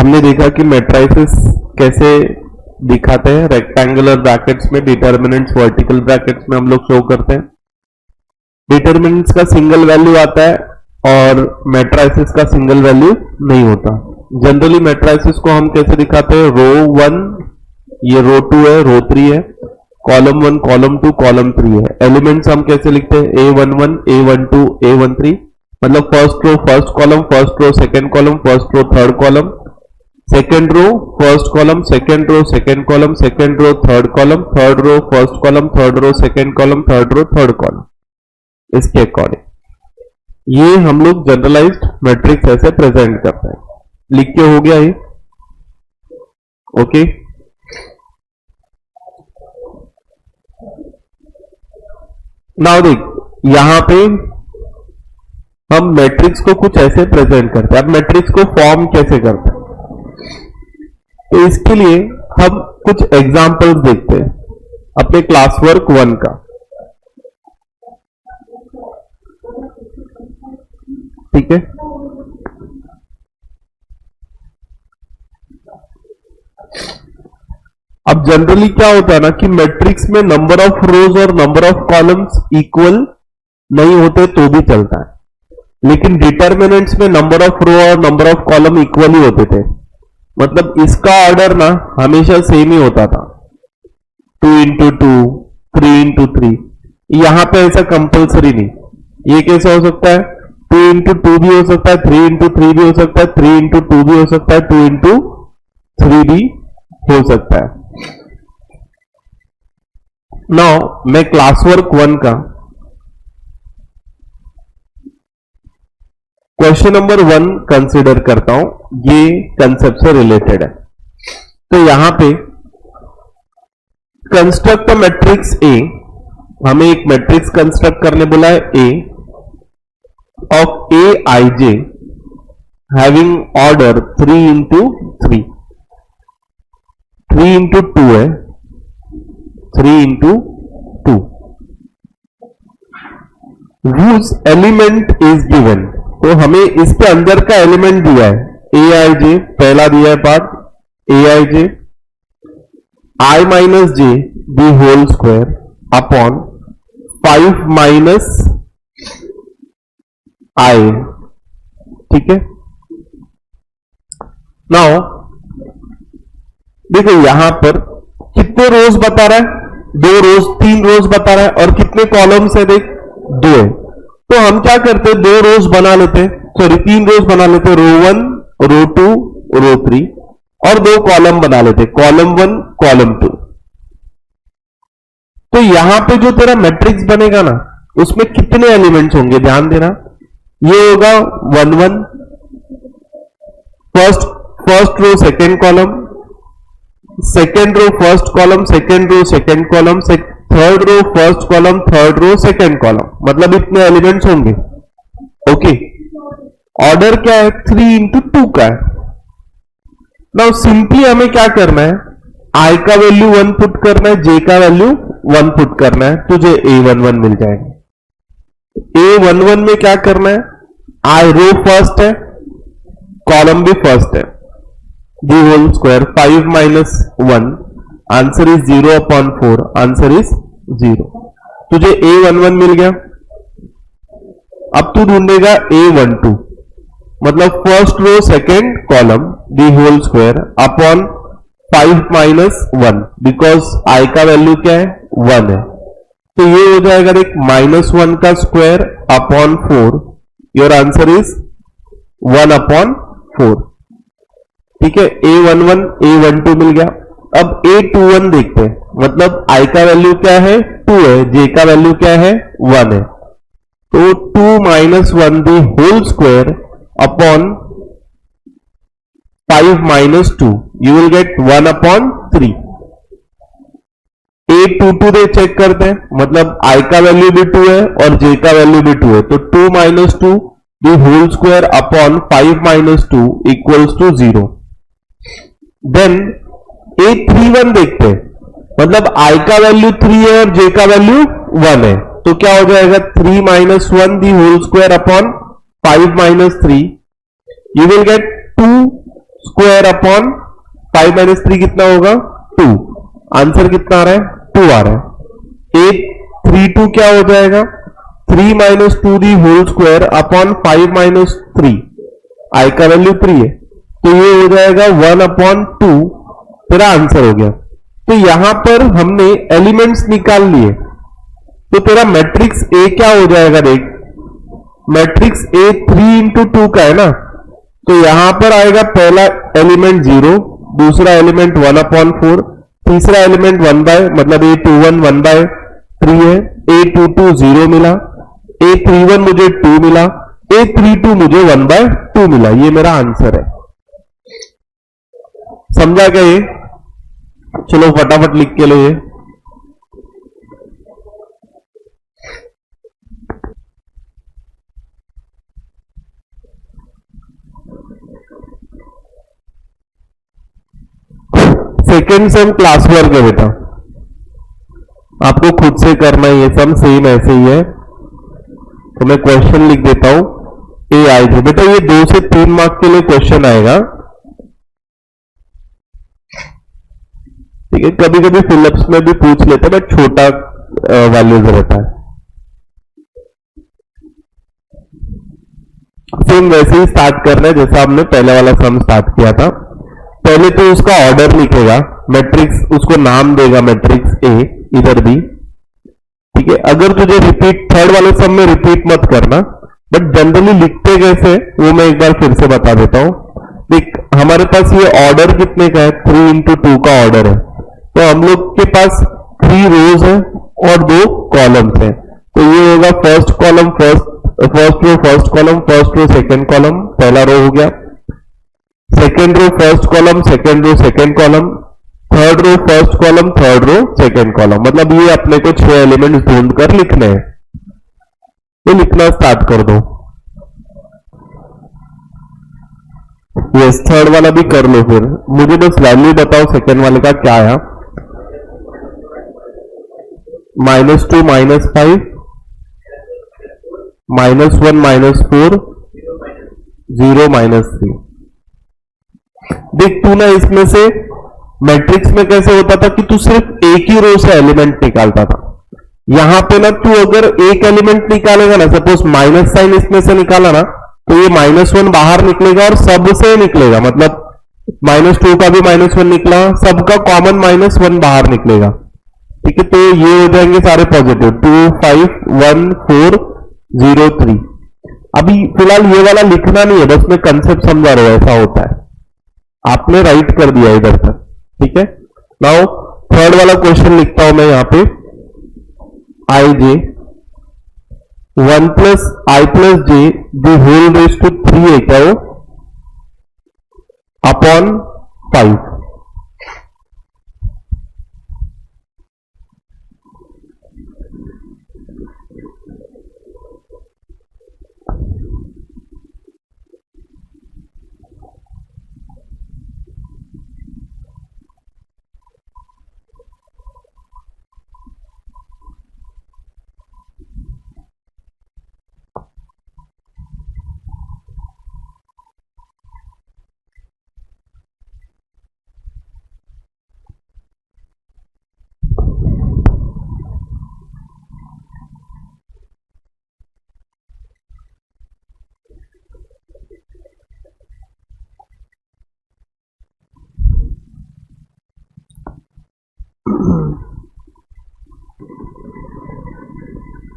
हमने देखा कि मैट्रिसेस कैसे दिखाते हैं। रेक्टेंगुलर ब्रैकेट्स में डिटर्मिनेंट्स वर्टिकल ब्रैकेट्स में हम लोग शो करते हैं। डिटर्मिनेंट्स का सिंगल वैल्यू आता है और मैट्रिसेस का सिंगल वैल्यू नहीं होता। जनरली मैट्रिसेस को हम कैसे दिखाते हैं, रो 1 ये रो 2 है, रो 3 है, कॉलम 1 कॉलम 2 कॉलम 3 है। एलिमेंट्स हम कैसे लिखते हैं, A11 A12 A13, मतलब first row first column, first row second column, first row third column, second row first column, second row second column, second row third column, third row first column, third row second column, third row third column, इसके according ये हम लोग generalised matrix ऐसे present करते हैं। लिख के हो गया ये, ओके। नाउ देख, यहां पे हम मैट्रिक्स को कुछ ऐसे प्रेजेंट करते हैं। अब मैट्रिक्स को फॉर्म कैसे करते हैं, तो इसके लिए हम कुछ एग्जांपल्स देखते हैं अपने क्लास वर्क 1 का, ठीक है। अब जनरली क्या होता है ना कि मैट्रिक्स में नंबर ऑफ रोज और नंबर ऑफ कॉलम्स इक्वल नहीं होते तो भी चलता है, लेकिन डिटर्मिनेंट्स में नंबर ऑफ रो और नंबर ऑफ कॉलम इक्वल ही होते थे। मतलब इसका ऑर्डर ना हमेशा सेम ही होता था, 2 into 2 3 into 3। यहां पे ऐसा कंपल्सरी नहीं। ये कैसा हो सकता है, 2 into 2 भी हो सकता है, 3 into 3 भी हो सकता है, 3 into 2 भी हो सकता है, 2 into 3 भी हो सकता है। नाउ मैं क्लास वर्क 1 का क्वेश्चन नंबर 1 कंसिडर करता हूं, ये कंसेप्ट से रिलेटेड है। तो यहां पे कंस्ट्रक्ट अ मैट्रिक्स ए, हमें एक मैट्रिक्स कंस्ट्रक्ट करने बोला है A of aij having order 3 into 3, 3 into 2 है, 3 into 2, whose element is given। तो हमें इसके अंदर का एलिमेंट दिया है aij, पहला दिया है part aij I minus j the whole square upon 5 minus I, ठीक है। नाउ देखो यहां पर कितने रोज बता रहा है, 2 रोज 3 रोज बता रहा है, और कितने कॉलम्स है देख 2 है। तो हम क्या करते हैं, 2 रोज बना लेते हैं, सॉरी 3 रोज बना लेते हैं, रो 1 रो 2 रो 3, और 2 कॉलम बना लेते हैं, कॉलम 1 कॉलम 2। तो यहां पे जो तेरा मैट्रिक्स बनेगा ना उसमें कितने एलिमेंट्स होंगे ध्यान देना। ये होगा 1 1, first row second column, second row first column, second row second column, third row first column, third row second column, मतलब इतने एलिमेंट्स होंगे, ओके। ऑर्डर क्या है, 3 into 2 का है। नाउ सिंपली हमें क्या करना है, i का वैल्यू 1 पुट करना है, j का वैल्यू 1 पुट करना है, तुझे a11 मिल जाएगा। a11 में क्या करना है, i रो फर्स्ट है, कॉलम भी फर्स्ट है, the whole square 5 minus 1, answer is 0 upon 4, answer is 0। तुझे a11 मिल गया। अब तू ढूंढेगा a12, मतलब first row second column the whole square upon 5 minus 1, because i का वैल्यू क्या है 1 है। तो ये हो जाएगा देख -1 का square upon 4, your answer is 1 upon 4, ठीक है। a11 a12 मिल गया। अब a21 देखते हैं, मतलब i का वैल्यू क्या है 2 है, j का वैल्यू क्या है 1 है। तो 2 minus 1 the whole square upon 5 minus 2, you will get 1 upon 3। a22 they check करते हैं, मतलब i का वैल्यू भी 2 है और j का वैल्यू भी 2 है, तो 2 minus 2 the whole square upon 5 minus 2 equals to 0। Then a31 देखते हैं, मतलब i का वैल्यू 3 है और j का वैल्यू 1 है, तो क्या हो जाएगा 3 minus 1 the whole square upon 5 minus 3, you will get 2 square upon 5 minus 3 कितना होगा 2। आंसर कितना आ रहा है 2 आ रहा है। 832 क्या हो जाएगा 3 minus 2 the whole square upon 5 minus 3, I का वैल्यू 3 है तो ये हो जाएगा 1 अपॉन 2, तेरा आंसर हो गया। तो यहां पर हमने एलिमेंट्स निकाल लिए तो तेरा मैट्रिक्स ए क्या हो जाएगा देख, मैट्रिक्स ए 3 इंटू 2 का है ना, तो यहां पर आएगा पहला एलिमेंट 0, दूसरा एलिमेंट 1 अपॉन 4, तीसरा एलिमेंट 1 बाय मतलब A21 1 बाय 3 है, A22 0 मिला, A31 मुझे 2 मिला, A32 मुझे 1 बाय 2 मिला। ये मेरा आंसर है। समझा क्या ये? चलो फटाफट लिख के लो ये। सेकेंड सेम क्लास वर्क है बेटा, आपको खुद से करना है, ये सब सेम ऐसे ही है। तो मैं क्वेश्चन लिख देता हूं ए आई जी। बेटा ये 2 से 3 मार्क के लिए क्वेश्चन आएगा, ठीक है। कभी कभी फिलिप्स में भी पूछ लेते हैं बट छोटा वैल्यूज रहता है। सेम वैसे ही स्टार्ट करना है जैसा हमने पहले वाला सम स्टार्ट किया था। पहले तो उसका ऑर्डर लिखेगा, मैट्रिक्स उसको नाम देगा मैट्रिक्स ए, इधर भी, ठीक है। अगर तुझे रिपीट थर्ड वाले सम में रिपीट मत करना, बट जनरली लिखते कैसे वो मैं एक बार फिर से बता देता हूं। देख हमारे पास ये ऑर्डर कितने का है 3 इंटू 2 का ऑर्डर है, तो हम लोग के पास 3 रोज है और 2 कॉलम्स है। तो ये होगा first column first column first row second column, पहला रो हो गया। Second row first column second row second column, third row first column third row second column. मतलब ये अपने को 6 एलिमेंट्स ढूंढ कर लिखने हैं, तो लिखना स्टार्ट कर दो। यस थर्ड वाला भी कर लो, फिर मुझे बस वैल्यू बताओ सेकेंड वाले का क्या आया। -2 -5 -1 -4 0 -3। देख तू ना इसमें से मैट्रिक्स में कैसे होता था कि तू सिर्फ एक ही रो से एलिमेंट निकालता था। यहां पे ना तू अगर एक एलिमेंट निकालेगा ना, सपोज माइनस साइन इसमें से निकाला ना, तो ये -1 बाहर निकलेगा और सबसे निकलेगा, मतलब -2 का भी -1 निकला, सबका कॉमन -1 बाहर निकलेगा, ठीक है। तो ये हो जाएंगे सारे पॉजिटिव 2 5 1 4 0 3। अभी फिलहाल ये वाला लिखना नहीं है, बस मैं कंसेप्ट समझा रहा हूं, ऐसा होता है। आपने राइट कर दिया इधर तक, ठीक है। नाउ थर्ड वाला क्वेश्चन लिखता हूं मैं यहां पे, I J 1 plus I plus J the whole raise to 3 है क्या वो अपॉन 5।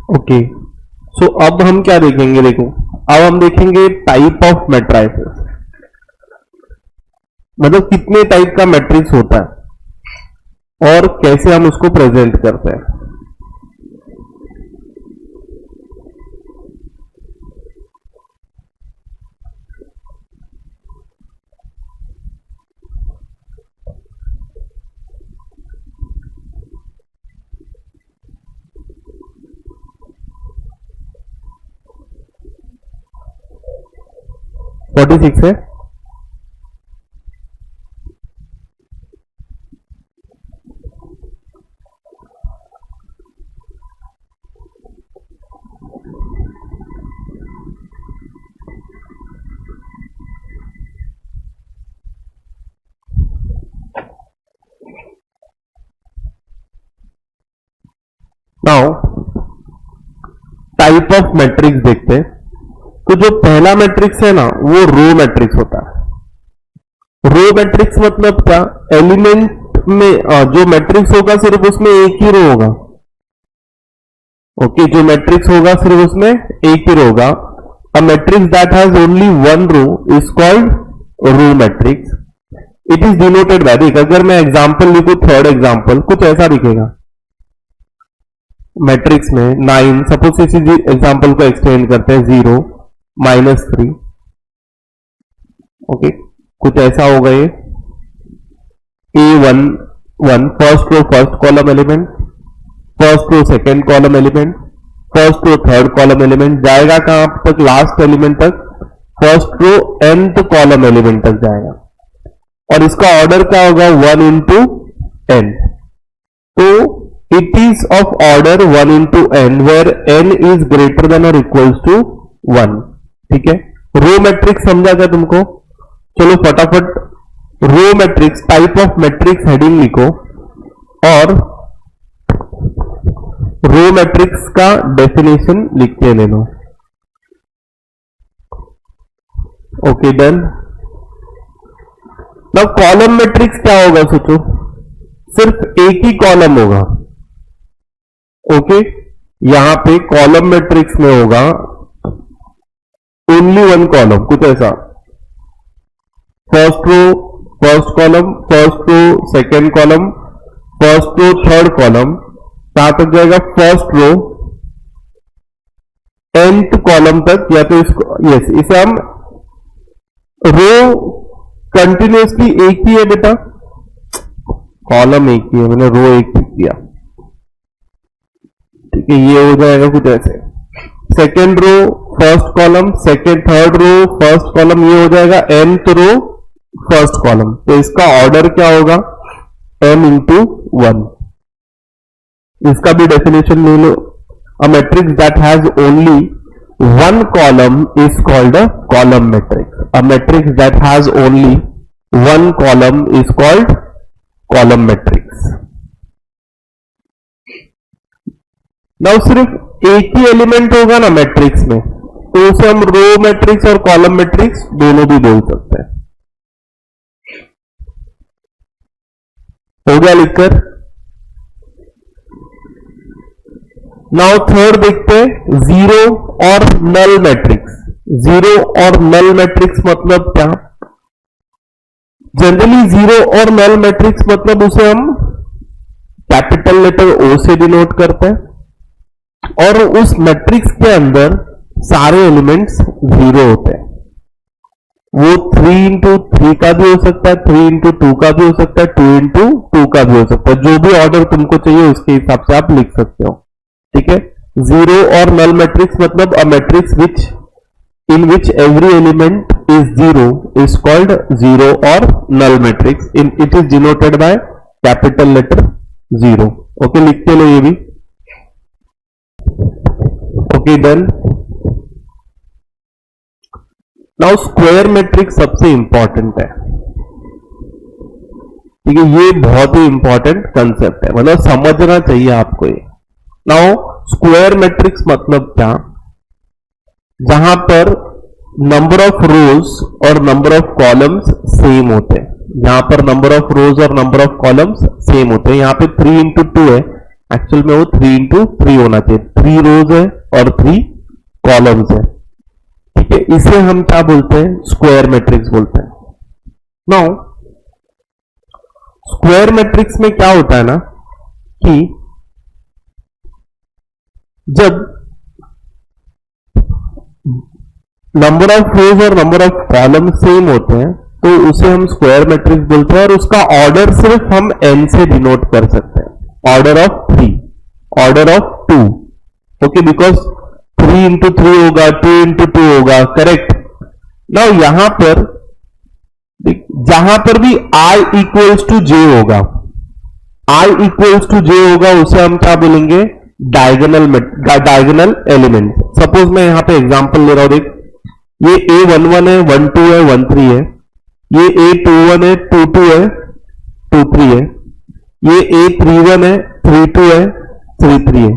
ओके सो अब हम क्या देखेंगे, देखो अब हम देखेंगे टाइप ऑफ मैट्रिसेस, मतलब कितने टाइप का मैट्रिक्स होता है और कैसे हम उसको प्रेजेंट करते हैं। फोर्टी सिक्स है, नाउ टाइप ऑफ मैट्रिक्स देखते हैं। तो जो पहला मैट्रिक्स है ना वो रो मैट्रिक्स होता है। रो मैट्रिक्स मतलब क्या, एलिमेंट में जो मैट्रिक्स होगा सिर्फ उसमें एक ही रो होगा। ओके, जो मैट्रिक्स होगा सिर्फ उसमें एक ही रो होगा। A matrix that has only one row is called row matrix. It is denoted by, देख अगर मैं एग्जांपल लिखूं, थर्ड एग्जांपल कुछ ऐसा दिखेगा मैट्रिक्स में 9, सपोज इसी एग्जांपल को एक्सटेंड करते हैं 0 -3। ओके, कुछ ऐसा होगा ये A1 1 first row first column element, first row second column element, first row third column element, जाएगा कहां तक, लास्ट एलिमेंट तक, first row nth column element तक जाएगा। और इसका ऑर्डर क्या होगा, 1 into n। तो it is of order 1 into n where n is greater than और इक्वल्स टू 1। ठीक है, रो मैट्रिक्स समझा क्या तुमको? चलो फटाफट row matrix, type of matrix heading लिखो और रो मैट्रिक्स का डेफिनेशन लिख के ले लो। Okay done. Now column matrix क्या होगा सोचो, सिर्फ एक ही कॉलम होगा। ओके, यहां पे कॉलम मैट्रिक्स में होगा ओनली वन कॉलम, कुछ ऐसा, first row first column, first row second column, first row third column, कहां तक जाएगा, फर्स्ट रो nth कॉलम तक। या तो इसको यस, इसे हम रो कंटिन्यूसली एक ही है बेटा, कॉलम एक ही है, मैंने रो एक ही किया। ठीक है, ये हो जाएगा कुछ ऐसे, second row first column, second third row first column, ये हो जाएगा nth रो फर्स्ट कॉलम। तो इसका ऑर्डर क्या होगा, m into 1। इसका भी डेफिनेशन ले लो, a matrix that has only one column is called a column matrix. A matrix that has only one column is called column matrix. Now सिर्फ एक ही एलिमेंट होगा ना मैट्रिक्स में, तो उसे हम रो मैट्रिक्स और कॉलम मैट्रिक्स दोनों भी बोल सकते हैं। हो गया लिखकर। नाउ थर्ड देखते हैं, जीरो और नल मैट्रिक्स। जीरो और नल मैट्रिक्स मतलब क्या, जनरली जीरो और नल मैट्रिक्स मतलब उसे हम कैपिटल लेटर O से डिनोट करते हैं और उस मैट्रिक्स के अंदर सारे एलिमेंट्स जीरो होते हैं। वो 3 into 3 का भी हो सकता है, 3 into 2 का भी हो सकता है, 2 into 2 का भी हो सकता है। जो भी ऑर्डर तुमको चाहिए उसके हिसाब से आप लिख सकते हो। ठीक है, जीरो और नल मैट्रिक्स मतलब a matrix which in which every element is zero is called zero और null matrix. In it is denoted by capital letter zero. Okay, लिखते लो ये भी। Okay done. Now square matrix सबसे important है। ठीक है, ये बहुत ही इंपॉर्टेंट कंसेप्ट है, मतलब समझना चाहिए आपको ये। नाउ स्क्वायर मैट्रिक्स मतलब क्या, जहां पर नंबर ऑफ रोज और नंबर ऑफ कॉलम्स सेम होते हैं। यहां पर नंबर ऑफ रोज और नंबर ऑफ कॉलम्स सेम होते हैं। यहां पे 3 into 2 है, एक्चुअल में वो 3 into 3 होना चाहिए। 3 रोज है और 3 कॉलम्स है। ठीक है, इसे हम क्या बोलते हैं, स्क्वायर मैट्रिक्स बोलते हैं। नाउ स्क्वायर मैट्रिक्स में क्या होता है ना कि जब नंबर ऑफ रोज और नंबर ऑफ कॉलम सेम होते हैं तो उसे हम स्क्वायर मैट्रिक्स बोलते हैं और उसका ऑर्डर सिर्फ हम n से डिनोट कर सकते हैं। Order of 3, order of 2। Okay, because 3 into 3 होगा, 2 into 2 होगा, करेक्ट। नाउ यहां पर जहां पर भी i equals to j होगा, i equals to j होगा, उसे हम क्या बोलेंगे, डायगोनल एलिमेंट। सपोज मैं यहां पे एग्जांपल ले रहा हूं, देख ये A11 है, 12 है, 13 है, ये A21 है, 22 है, 23 है, ये A31 है, 32 है, 33 है।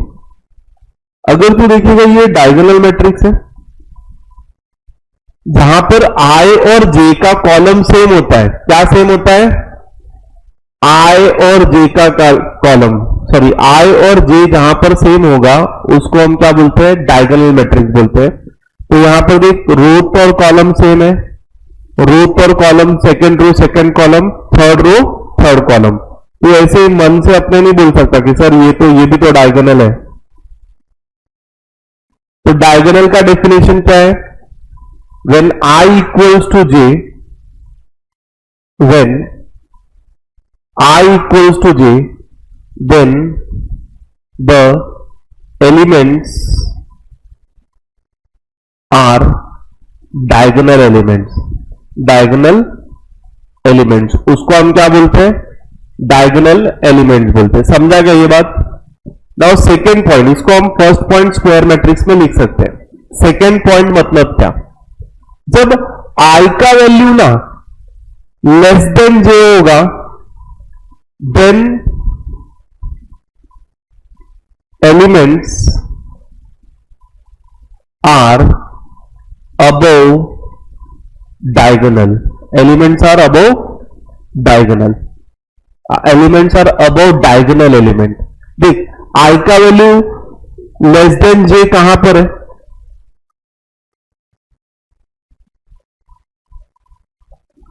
अगर तू देखेगा ये डायगोनल मैट्रिक्स है जहां पर I और J का कॉलम सेम होता है। क्या सेम होता है? I और J का कॉलम, सॉरी I और J जहां पर सेम होगा उसको हम क्या बोलते हैं? डायगोनल मैट्रिक्स बोलते हैं। तो यहां पर देख, रोट और कॉलम सेम है, रोट और column, second row second column, third row third column. तो ऐसे मन से अपने नहीं बोल सकता कि सर ये भी तो डायगोनल है। तो डायगोनल का डेफिनेशन क्या है? when I equals to J, when I equals to J, then the elements are diagonal elements. diagonal elements, उसको हम क्या बोलते हैं? डायगोनल एलिमेंट्स बोलते हैं। समझा गया ये बात? नाउ सेकेंड पॉइंट, इसको हम फर्स्ट पॉइंट स्क्वायर मैट्रिक्स में लिख सकते हैं। सेकेंड पॉइंट मतलब क्या? जब I का वैल्यू ना लेस देन J होगा, then elements are above diagonal. Elements are above diagonal. Elements are above diagonal element. देख, I का वैल्यू लेस देन J कहां पर है?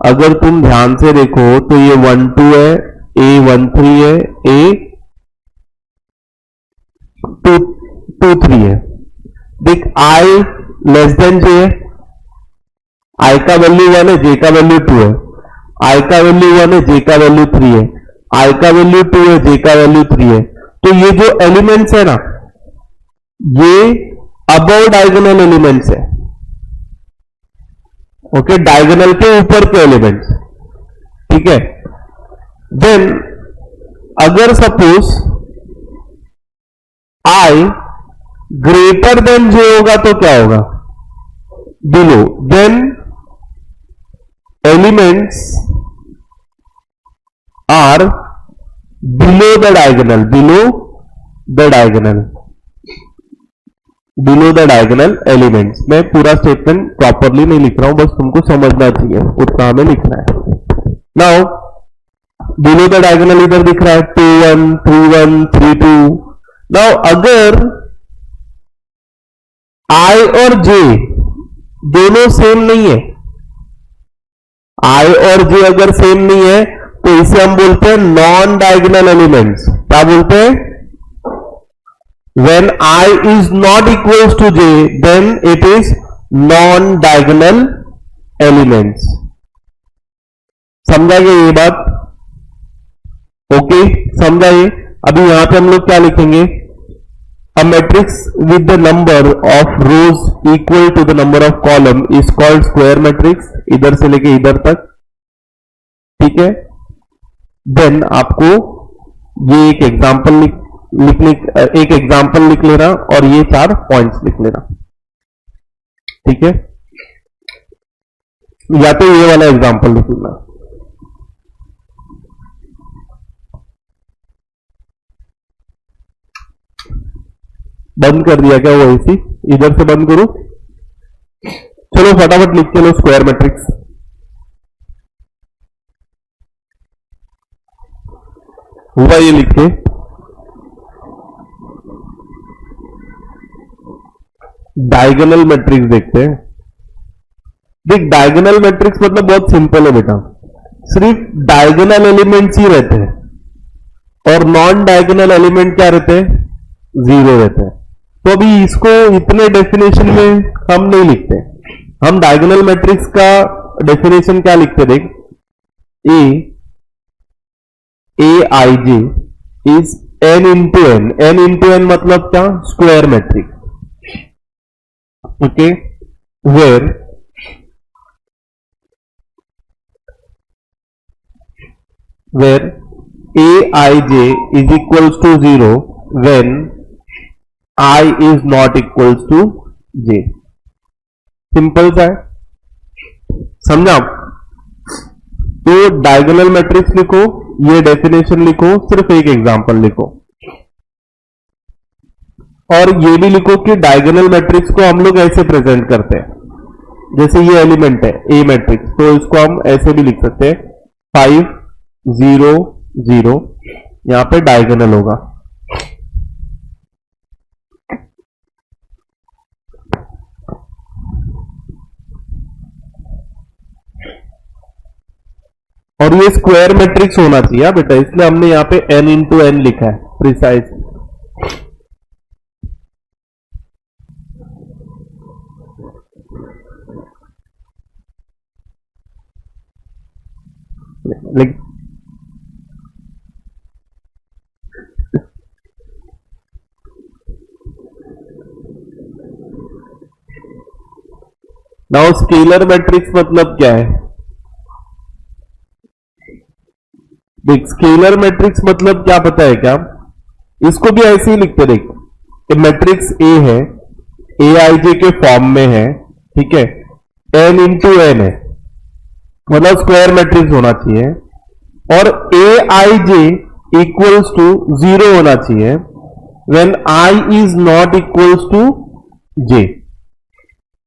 अगर तुम ध्यान से देखो तो ये 1 2 है, A 1 3 है, A 2 2 3 है। देख, I लेस देन J है, I का वैल्यू 1 है, J का वैल्यू 2 है। I का वैल्यू 1 है, J का वैल्यू 3 है। I का वैल्यू 2 है, J का वैल्यू 3 है। तो ये जो एलिमेंट्स है ना, ये अबव डायगोनल एलिमेंट्स है। ओके, डायगोनल के ऊपर के एलिमेंट्स, ठीक है। देन अगर suppose I greater than J होगा तो क्या होगा? Below. Then elements are below the diagonal, below the diagonal, below the diagonal elements. मैं पूरा स्टेटमेंट प्रॉपरली नहीं लिख रहा हूं, बस तुमको समझना चाहिए उतना हमें लिखना है। नाउ बिलो द डायगोनल इधर दिख रहा है 2 1 3 1 3 2। नाउ अगर I और J दोनों सेम नहीं है, I और J अगर सेम नहीं है तो इसे हम बोलते हैं नॉन डायगोनल एलिमेंट्स। क्या बोलते हैं? When I is not equals to J, then it is non-diagonal elements. समझा गया ये बात? ओके, समझा ये? अभी यहां पे हम लोग क्या लिखेंगे? A matrix with the number of rows equal to the number of column is called square matrix. इधर से लेके इधर तक, ठीक है। देन आपको ये एक एग्जांपल एक एग्जाम्पल लिख लेना और ये 4 पॉइंट्स लिख लेना, ठीक है। या तो ये वाला एग्जाम्पल लिख लेना। बंद कर दिया क्या वो ऐसी? इधर से बंद करो। चलो फटाफट लिख के लो स्क्वायर मैट्रिक्स। हुआ ये लिख के? डायगोनल मैट्रिक्स देखते हैं। देख, डायगोनल मैट्रिक्स मतलब बहुत सिंपल है बेटा, सिर्फ डायगोनल एलिमेंट्स ही रहते हैं और नॉन डायगोनल एलिमेंट क्या रहते हैं? 0 रहते हैं। तो अभी इसको इतने डेफिनेशन में हम नहीं लिखते, हम डायगोनल मैट्रिक्स का डेफिनेशन क्या लिखते? देख, Aij is n into N. n into N मतलब क्या? Square matrix. Okay, where Aij is equals to 0 when I is not equals to J। Simple सा है, समझा? तो डायगोनल मैट्रिक्स लिखो, ये डेफिनेशन लिखो, सिर्फ एक एग्जांपल लिखो और ये भी लिखो कि डायगोनल मैट्रिक्स को हम लोग ऐसे प्रेजेंट करते हैं, जैसे ये एलिमेंट है ए मैट्रिक्स, तो इसको हम ऐसे भी लिख सकते हैं 5 0 0, यहां पे डायगोनल होगा। और ये स्क्वायर मैट्रिक्स होना चाहिए बेटा, इसलिए हमने यहां पे n इंटू एन लिखा है प्रिसाइज। नाउ स्केलर मैट्रिक्स मतलब क्या है? देख, स्केलर मैट्रिक्स मतलब क्या पता है क्या? इसको भी ऐसे ही लिखते, देख मैट्रिक्स ए है, ए आई जे के फॉर्म में है, ठीक है, एन इंटू एन है, मतलब स्क्वायर मैट्रिक्स होना चाहिए, और A I J equals to 0 होना चाहिए when I is not equals to J,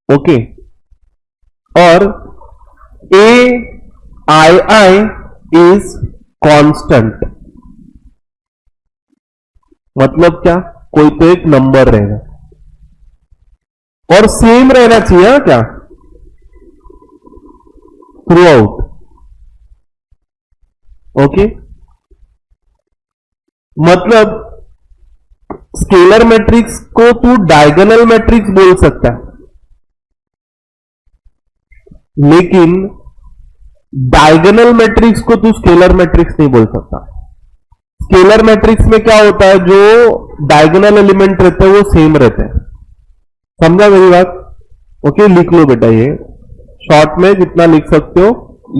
okay. और A I I is constant, मतलब क्या? कोई तो एक नंबर रहेगा और सेम रहना चाहिए क्या थ्रू आउट, ओके। मतलब स्केलर मैट्रिक्स को तू डायगोनल मैट्रिक्स बोल सकता है, लेकिन डायगोनल मैट्रिक्स को तू स्केलर मैट्रिक्स नहीं बोल सकता। स्केलर मैट्रिक्स में क्या होता है, जो डायगोनल एलिमेंट रहते हैं वो सेम रहते हैं, समझा मेरी बात? ओके, लिख लो बेटा, ये शॉर्ट में जितना लिख सकते हो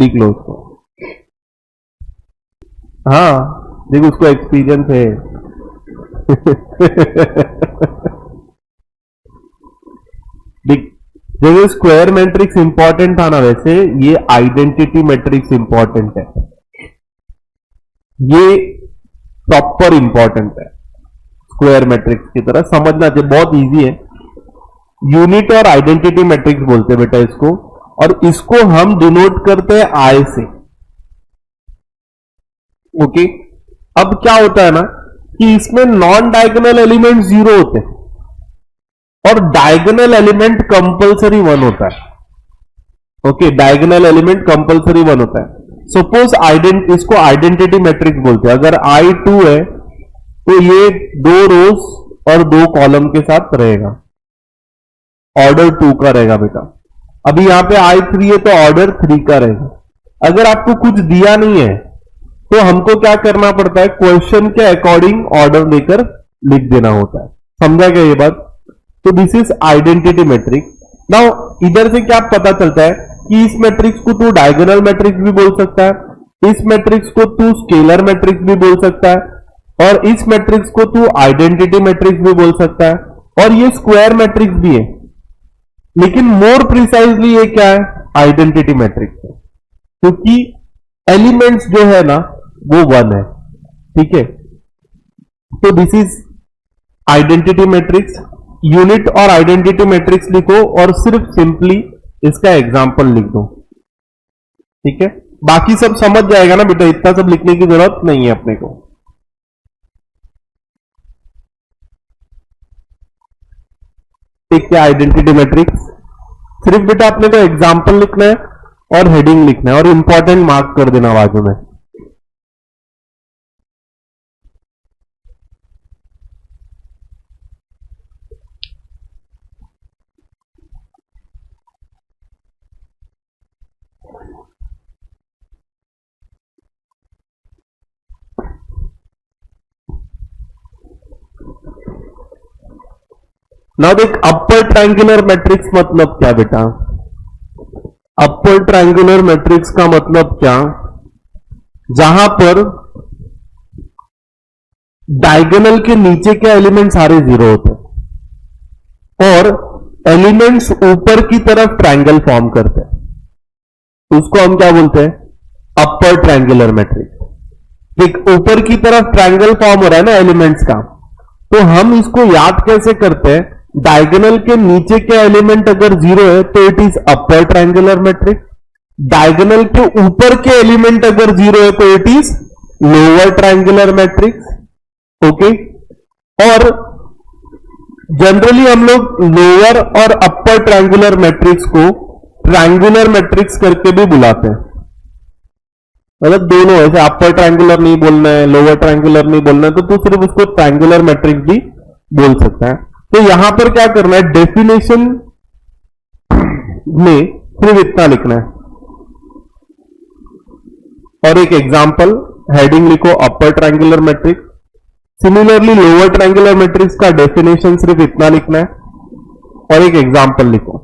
लिख लो उसको। हाँ देखो, उसको एक्सपीरियंस है। जैसे स्क्वायर मैट्रिक्स इंपॉर्टेंट था ना, वैसे ये आइडेंटिटी मैट्रिक्स इंपॉर्टेंट है, ये प्रॉपर इंपॉर्टेंट है स्क्वायर मैट्रिक्स की तरह समझना चाहिए, बहुत इजी है। यूनिट और आइडेंटिटी मैट्रिक्स बोलते हैं बेटा इसको, और इसको हम डिनोट करते हैं आई से, ओके। अब क्या होता है ना कि इसमें नॉन डायगोनल एलिमेंट 0 होते हैं और डायगोनल एलिमेंट कंपलसरी 1 होता है, ओके। डायगोनल एलिमेंट कंपलसरी 1 होता है। सपोज इसको आइडेंटिटी मैट्रिक्स बोलते हैं। अगर आई 2 है तो ये 2 रोज और 2 कॉलम के साथ रहेगा, ऑर्डर 2 का रहेगा बेटा। अभी यहां पे आई 3 है तो ऑर्डर 3 का रहेगा। अगर आपको कुछ दिया नहीं है तो हमको क्या करना पड़ता है, क्वेश्चन के अकॉर्डिंग ऑर्डर लेकर लिख देना होता है, समझा क्या ये बात? तो this is identity matrix. Now इधर से क्या पता चलता है कि इस मैट्रिक्स को तू डायगोनल मैट्रिक्स भी बोल सकता है, इस मैट्रिक्स को तू स्केलर मैट्रिक्स भी बोल सकता है, और इस मैट्रिक्स को तू आइडेंटिटी मैट्रिक्स भी बोल सकता है, और ये स्क्वायर मैट्रिक्स भी है। लेकिन मोर प्रिसाइजली ये क्या है, आइडेंटिटी मैट्रिक्स है, क्योंकि एलिमेंट्स जो है ना वो 1 है, ठीक है। तो this is identity matrix. Unit और आइडेंटिटी मैट्रिक्स लिखो और सिर्फ सिंपली इसका एग्जांपल लिख दो, ठीक है। बाकी सब समझ जाएगा ना बेटा, इतना सब लिखने की जरूरत नहीं है अपने को। ठीक है, आइडेंटिटी मैट्रिक्स सिर्फ बेटा अपने को एग्जांपल लिखना है और हेडिंग लिखना है और इंपॉर्टेंट मार्क कर देना बाजू में। नाउ देख, अपर ट्रायंगुलर मैट्रिक्स मतलब क्या बेटा? अपर ट्रायंगुलर मैट्रिक्स का मतलब क्या, जहां पर डायगोनल के नीचे के एलिमेंट सारे 0 होते हैं और एलिमेंट्स ऊपर की तरफ ट्रायंगल फॉर्म करते हैं, तो उसको हम क्या बोलते हैं, अपर ट्रायंगुलर मैट्रिक्स। देख, ऊपर की तरफ ट्रायंगल फॉर्म हो रहा है ना एलिमेंट्स का, तो हम इसको याद कैसे करते हैं? डायगोनल के नीचे के एलिमेंट अगर जीरो है तो it is upper triangular matrix, diagonal के ऊपर के एलिमेंट अगर जीरो है तो it is lower triangular matrix. Okay, और जनरली हम लोग लोअर और अपर ट्रायंगुलर मैट्रिक्स को ट्रायंगुलर मैट्रिक्स करके भी बुलाते हैं। मतलब दोनों, ऐसे अपर ट्रायंगुलर नहीं बोलना है, लोअर ट्रायंगुलर नहीं बोलना है, तो तू सिर्फ उसको ट्रायंगुलर मैट्रिक्स भी बोल सकता है। तो यहां पर क्या करना है, डेफिनेशन में सिर्फ इतना लिखना है और एक एग्जांपल हेडिंग लिखो, upper triangular matrix. Similarly lower triangular matrix का डेफिनेशन सिर्फ इतना लिखना है और एक एग्जांपल लिखो।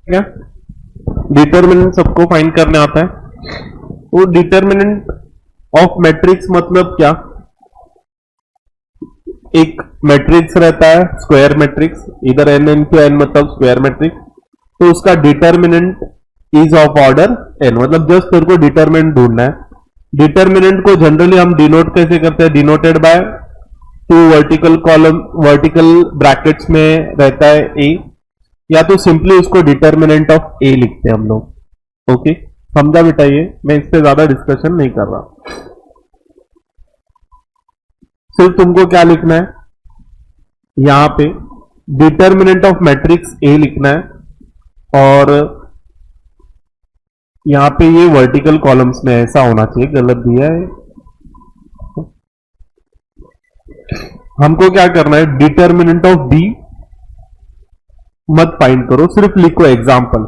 क्या डिटर्मिनेंट सबको फाइंड करने आता है? वो डिटर्मिनेंट ऑफ मैट्रिक्स मतलब क्या? एक मैट्रिक्स रहता है स्क्वायर मैट्रिक्स, इधर एन इनटू एन मतलब स्क्वायर मैट्रिक्स, तो उसका determinant is of order N, मतलब जस्ट तेरे को डिटर्मिनेंट ढूंढना है। डिटर्मिनेंट को जनरली हम डिनोट कैसे करते हैं? Denoted by two vertical column, vertical brackets में रहता है ए, या तो सिंपली उसको डिटर्मिनेंट ऑफ ए लिखते हैं हम लोग। ओके, समझा बेटा? ये मैं इस पे ज्यादा डिस्कशन नहीं कर रहा, सिर्फ तुमको क्या लिखना है, यहां पे डिटर्मिनेंट ऑफ मैट्रिक्स ए लिखना है और यहां पे ये वर्टिकल कॉलम्स में ऐसा होना चाहिए, गलत दिया है। हमको क्या करना है, डिटर्मिनेंट ऑफ बी मत फाइंड करो, सिर्फ लिखो एग्जाम्पल।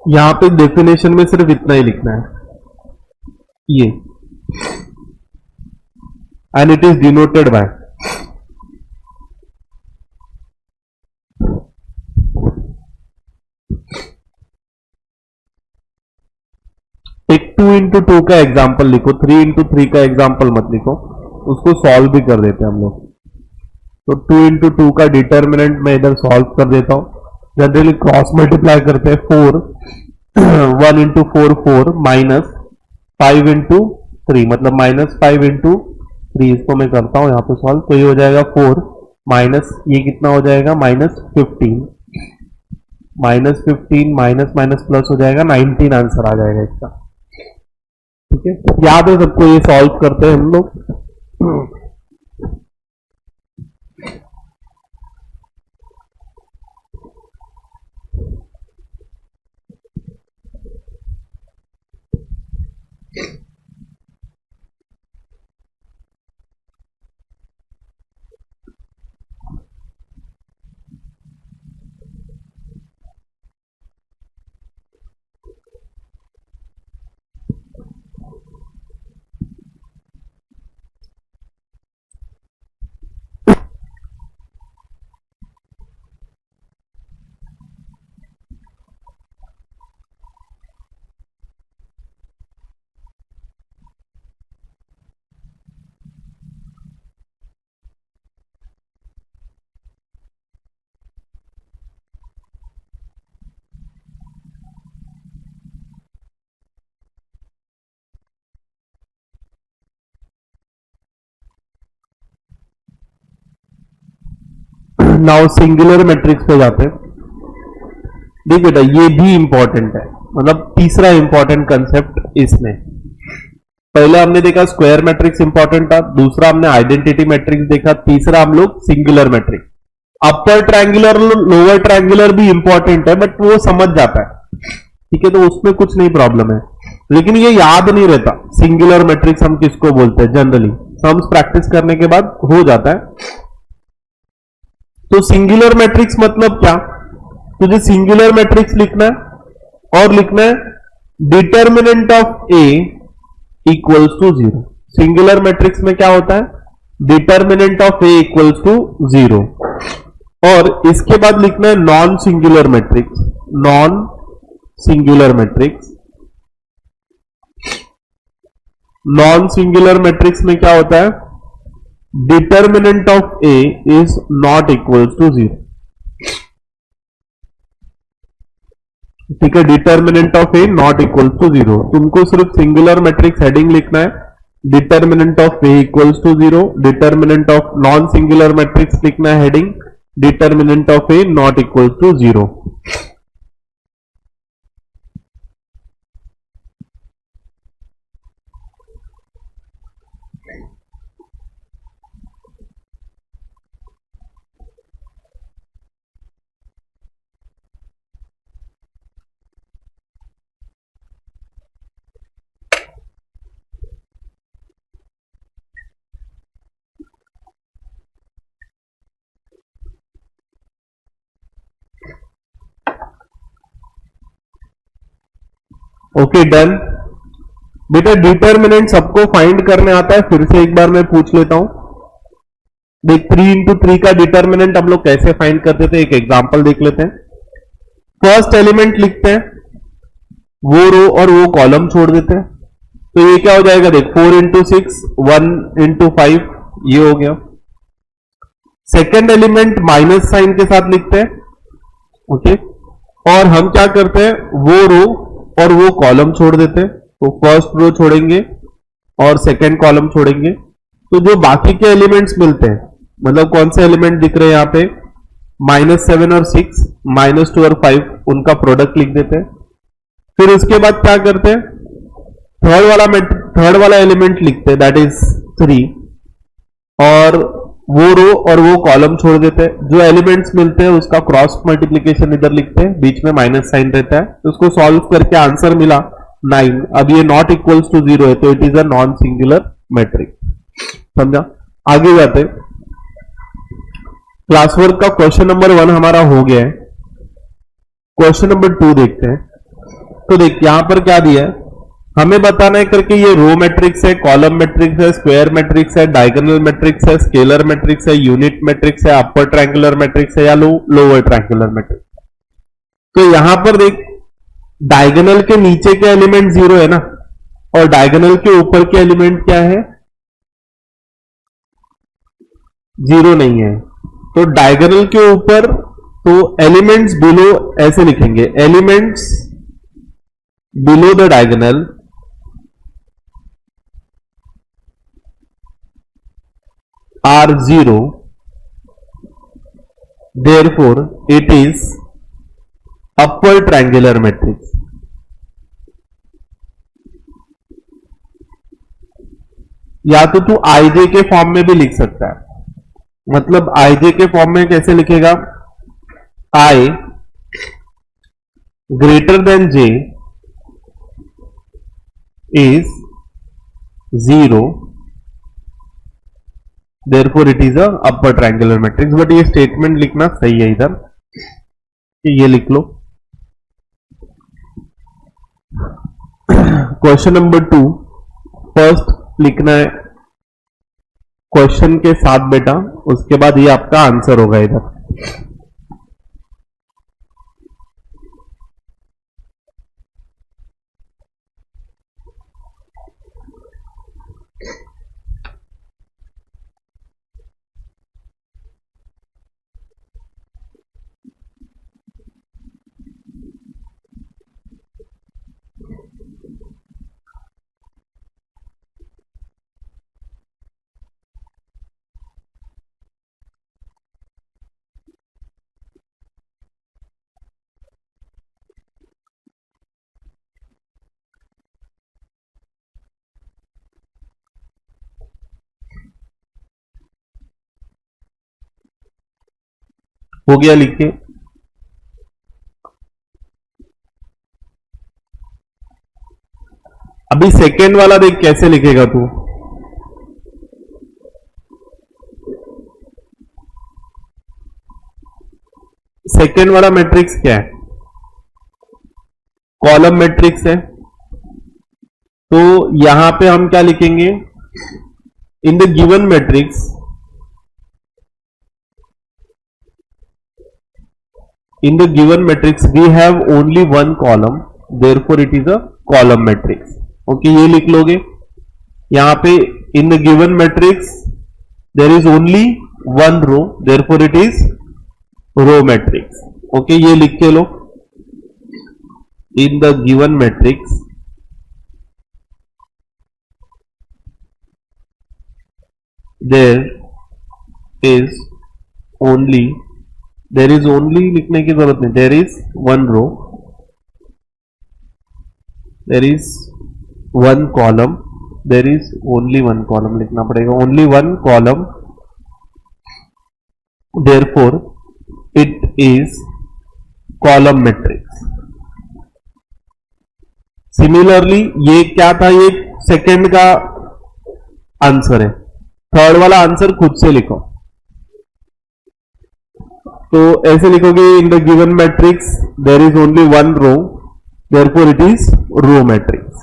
यहां पे डेफिनेशन में सिर्फ इतना ही लिखना है, ये, and it is denoted bye एक 2x2 का एग्जाम्पल लिखो, 3x3 का एग्जाम्पल मत लिखो, उसको सॉल्व भी कर देते हैं हम लोग। तो 2x2 का डिटर्मिनेंट मैं इधर सॉल्व कर देता हूं। जनरली क्रॉस मल्टीप्लाई करते हैं, 4 1 इंटू 4 4 माइनस 5 इंटू 3 मतलब माइनस 5 इंटू 3, इसको मैं करता हूं यहां पे सॉल्व, तो ये हो जाएगा 4 माइनस ये कितना हो जाएगा, -15, माइनस 15 माइनस माइनस प्लस हो जाएगा 19, आंसर आ जाएगा इसका। ठीक है, याद है सबको? ये सॉल्व करते हैं हम लोग। नाउ सिंगुलर मैट्रिक्स पे जाते हैं। देख बेटा, ये भी इंपॉर्टेंट है, मतलब तीसरा इंपॉर्टेंट कंसेप्ट इसमें। पहले हमने देखा स्क्वायर मैट्रिक्स इंपॉर्टेंट था, दूसरा हमने आइडेंटिटी मैट्रिक्स देखा, तीसरा हम लोग singular matrix. Upper triangular lower triangular भी इंपॉर्टेंट है, बट वो समझ जाता है, ठीक है, तो उसमें कुछ नहीं प्रॉब्लम है, लेकिन ये याद नहीं रहता सिंगुलर मैट्रिक्स हम किसको बोलते हैं जनरली। सम्स प्रैक्टिस करने के बाद हो जाता है। तो सिंगुलर मैट्रिक्स मतलब क्या? तुझे सिंगुलर मैट्रिक्स लिखना है और लिखना है determinant of A equals to 0। Singular matrix में क्या होता है? Determinant of A equals to 0। और इसके बाद लिखना है non singular matrix. Non singular matrix, non singular matrix में क्या होता है? Determinant of A is not equals to 0। ठीक है, determinant of A not equals to 0। तुमको सिर्फ सिंगुलर मैट्रिक्स हेडिंग लिखना है, determinant of A equals to 0। Determinant of non singular matrix लिखना है heading determinant of A not equals to 0। Okay done. बेटा determinant सबको फाइंड करने आता है, फिर से एक बार मैं पूछ लेता हूं। देख 3 इंटू 3 का डिटर्मिनेंट हम लोग कैसे फाइंड करते थे, एक एग्जांपल देख लेते हैं। फर्स्ट एलिमेंट लिखते हैं, वो रो और वो कॉलम छोड़ देते हैं, तो ये क्या हो जाएगा? देख 4 इंटू 6, 1 इंटू 5, ये हो गया। सेकेंड एलिमेंट माइनस साइन के साथ लिखते हैं, ओके, और हम क्या करते हैं? वो रो और वो कॉलम छोड़ देते हैं, तो फर्स्ट रो छोड़ेंगे और सेकेंड कॉलम छोड़ेंगे, तो जो बाकी के एलिमेंट्स मिलते हैं, मतलब कौन से एलिमेंट दिख रहे हैं यहाँ पे? -7 और 6, -2 और 5, उनका प्रोडक्ट लिख देते हैं। फिर उसके बाद क्या करते हैं? थर्ड वाला एलिमेंट लिखते हैं, दैट इज 3, और वो रो और वो कॉलम छोड़ देते हैं। जो एलिमेंट्स मिलते हैं उसका क्रॉस मल्टीप्लीकेशन इधर लिखते हैं, बीच में माइनस साइन रहता है, तो उसको सॉल्व करके आंसर मिला 9। अब ये नॉट इक्वल्स टू 0 है, तो it is a non singular matrix. समझा? आगे जाते, क्लास वर्क का क्वेश्चन नंबर 1 हमारा हो गया है। क्वेश्चन नंबर 2 देखते हैं। तो देख यहां पर क्या दिया है, हमें बताना है करके ये रो मैट्रिक्स है, कॉलम मैट्रिक्स है, स्क्वायर मैट्रिक्स है, डायगोनल मैट्रिक्स है, स्केलर मैट्रिक्स है, यूनिट मैट्रिक्स है, अपर ट्रायंगुलर मैट्रिक्स है या लोअर ट्रायंगुलर मैट्रिक्स। तो यहां पर देख डायगोनल के नीचे के एलिमेंट 0 है ना, और डायगोनल के ऊपर के एलिमेंट क्या है? 0 नहीं है। तो डायगोनल के ऊपर, तो एलिमेंट्स बिलो ऐसे लिखेंगे, elements below the diagonal are 0, therefore it is upper triangular matrix। या तो तू आईजे के फॉर्म में भी लिख सकता है, मतलब आईजे के फॉर्म में कैसे लिखेगा? I greater than J is 0, therefore it is a upper triangular matrix। But ये स्टेटमेंट लिखना सही है इधर, ये लिख लो। क्वेश्चन नंबर 2 फर्स्ट लिखना है क्वेश्चन के साथ बेटा, उसके बाद ये आपका आंसर होगा इधर। हो गया, लिख के। अभी सेकेंड वाला देख कैसे लिखेगा तू। सेकेंड वाला मैट्रिक्स क्या है? कॉलम मैट्रिक्स है। तो यहां पे हम क्या लिखेंगे? इन the given matrix, in the given matrix we have only one column, therefore it is a column matrix. Okay, ये लिख लोगे यहां पे। in the given matrix there is only one row, therefore it is row matrix. Okay, ये लिख के लो। in the given matrix there is only, there is only लिखने की जरूरत नहीं, there is one row, there is one column, there is only one column लिखना पड़ेगा, only one column, therefore it is column matrix. Similarly ये क्या था? ये सेकेंड का आंसर है। थर्ड वाला आंसर खुद से लिखो। तो ऐसे लिखोगे, in the given matrix there is only one row, therefore it is row matrix.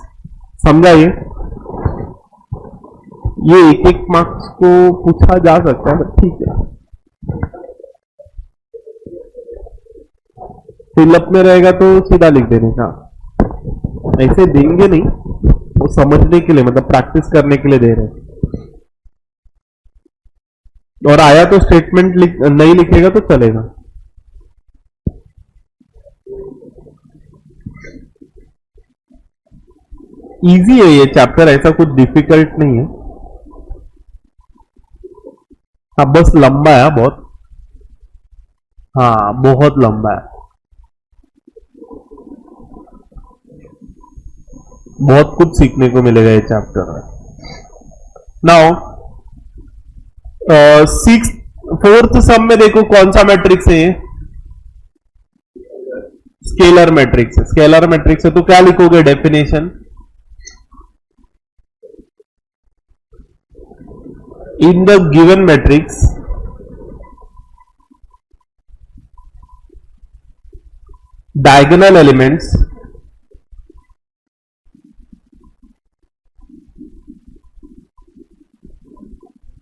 समझा? ये एक एक मार्क्स को पूछा जा सकता है, ठीक है। फिलअप में रहेगा तो सीधा लिख देने का, ऐसे देंगे नहीं, वो समझने के लिए, मतलब प्रैक्टिस करने के लिए दे रहे हैं। और आया तो स्टेटमेंट नहीं लिखेगा तो चलेगा। इजी है ये चैप्टर, ऐसा कुछ डिफिकल्ट नहीं है। हाँ, बस लंबा है बहुत। हाँ, बहुत लंबा है, बहुत कुछ सीखने को मिलेगा ये चैप्टर में। नाउ फोर्थ सम में देखो कौन सा मैट्रिक्स है? स्केलर मैट्रिक्स है। स्केलर मैट्रिक्स है तो क्या लिखोगे definition? In the given matrix diagonal elements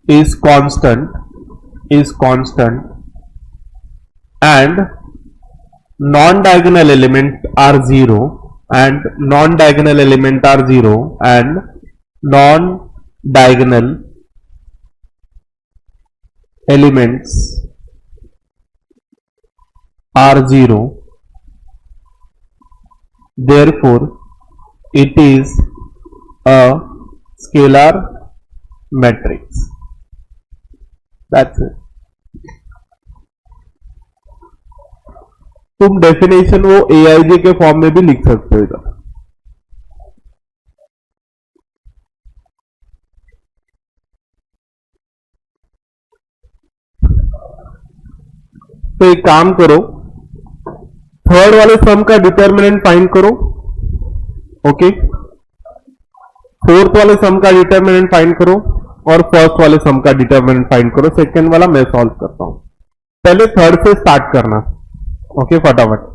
is constant and non-diagonal element are 0 and non-diagonal element are 0 and non-diagonal elements are 0, therefore it is a scalar matrix. That's it. तुम definition वो AIJ के form में भी लिख सकते हो इधर। तो एक काम करो, थर्ड वाले सम का डिटर्मिनेंट फाइंड करो। ओके, फोर्थ वाले सम का डिटर्मिनेंट फाइंड करो और फर्स्ट वाले सम का डिटर्मिनेंट फाइंड करो। सेकंड वाला मैं सॉल्व करता हूं। पहले थर्ड से स्टार्ट करना। ओके, फटाफट।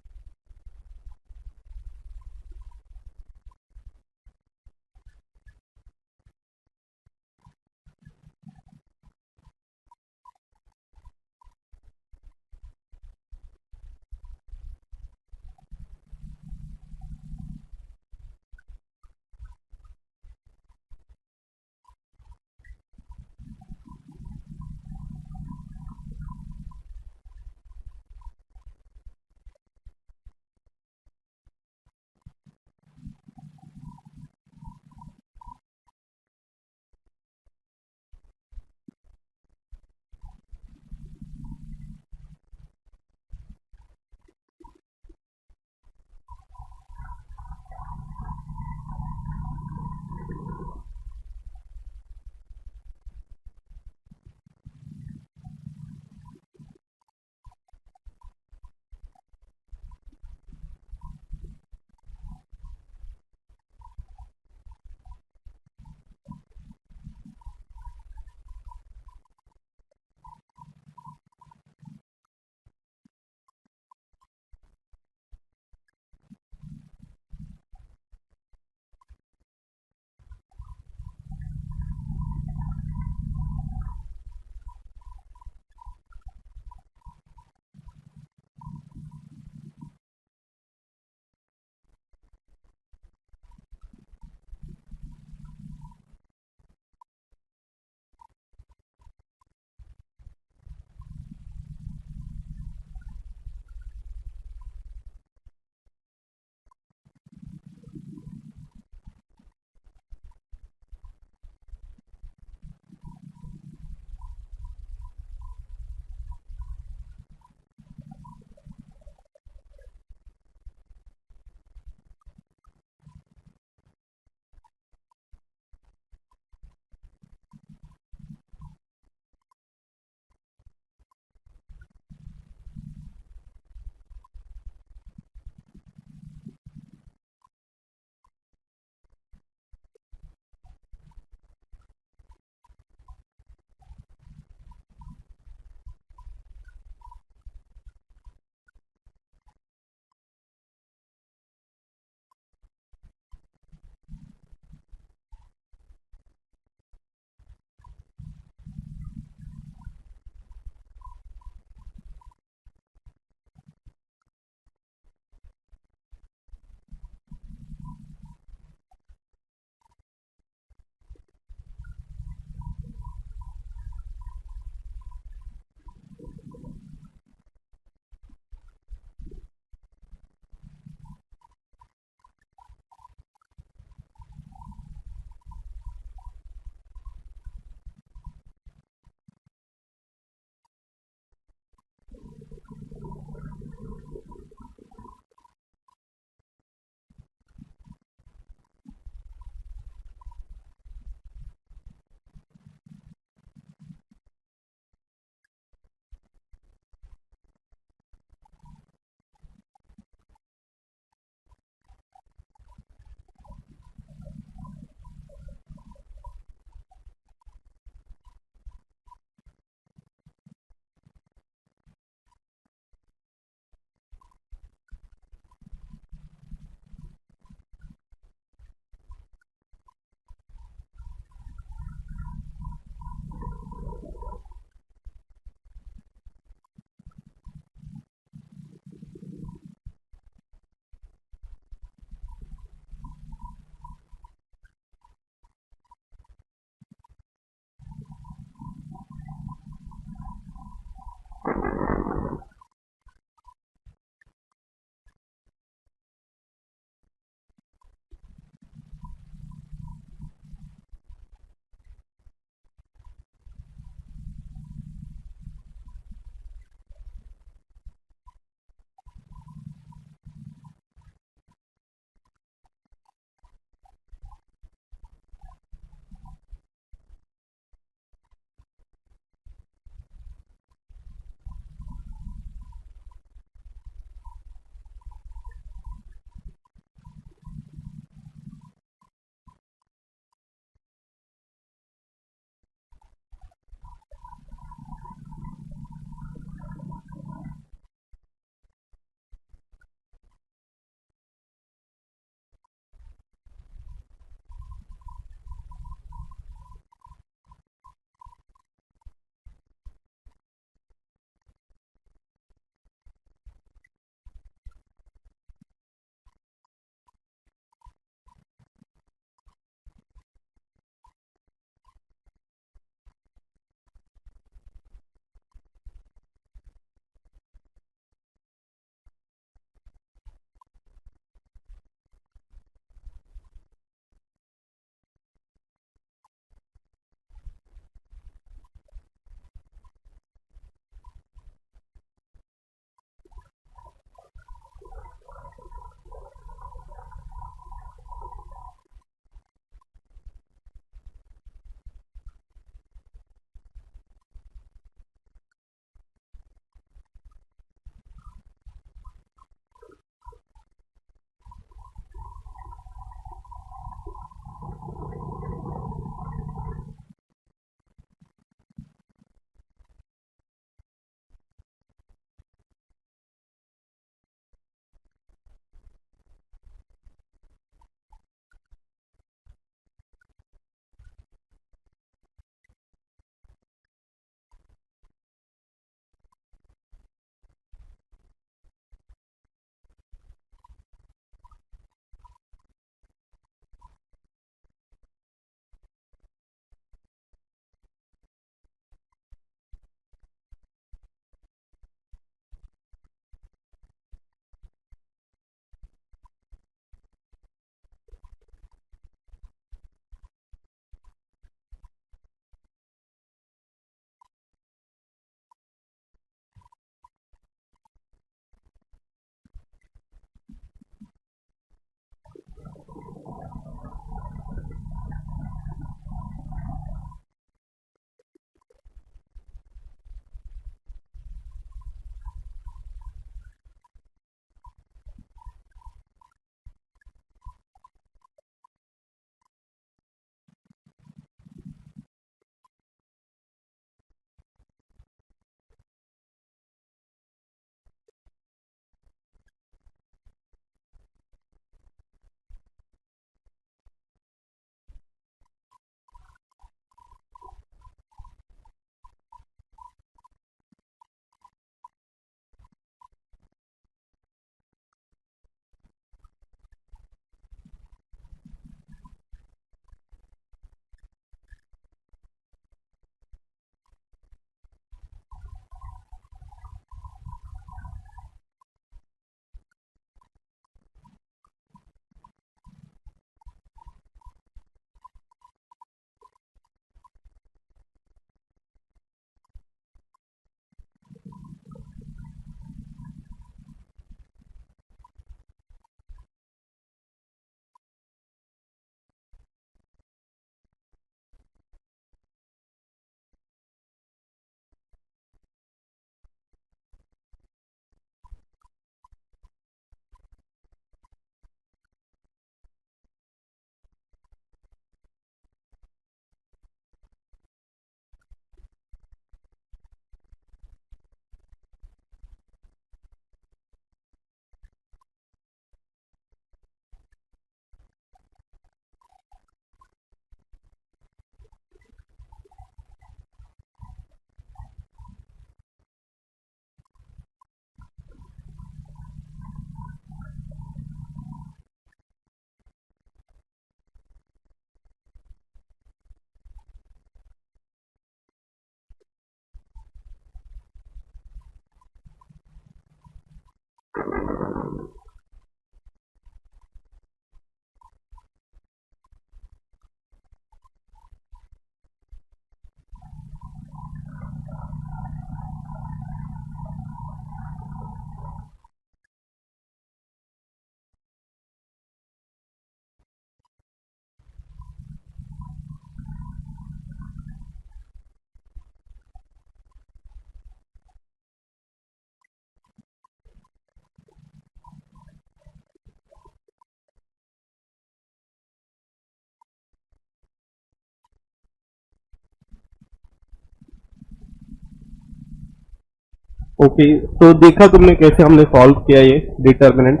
ओके, तो देखा तुमने कैसे हमने सॉल्व किया ये डिटर्मिनेंट।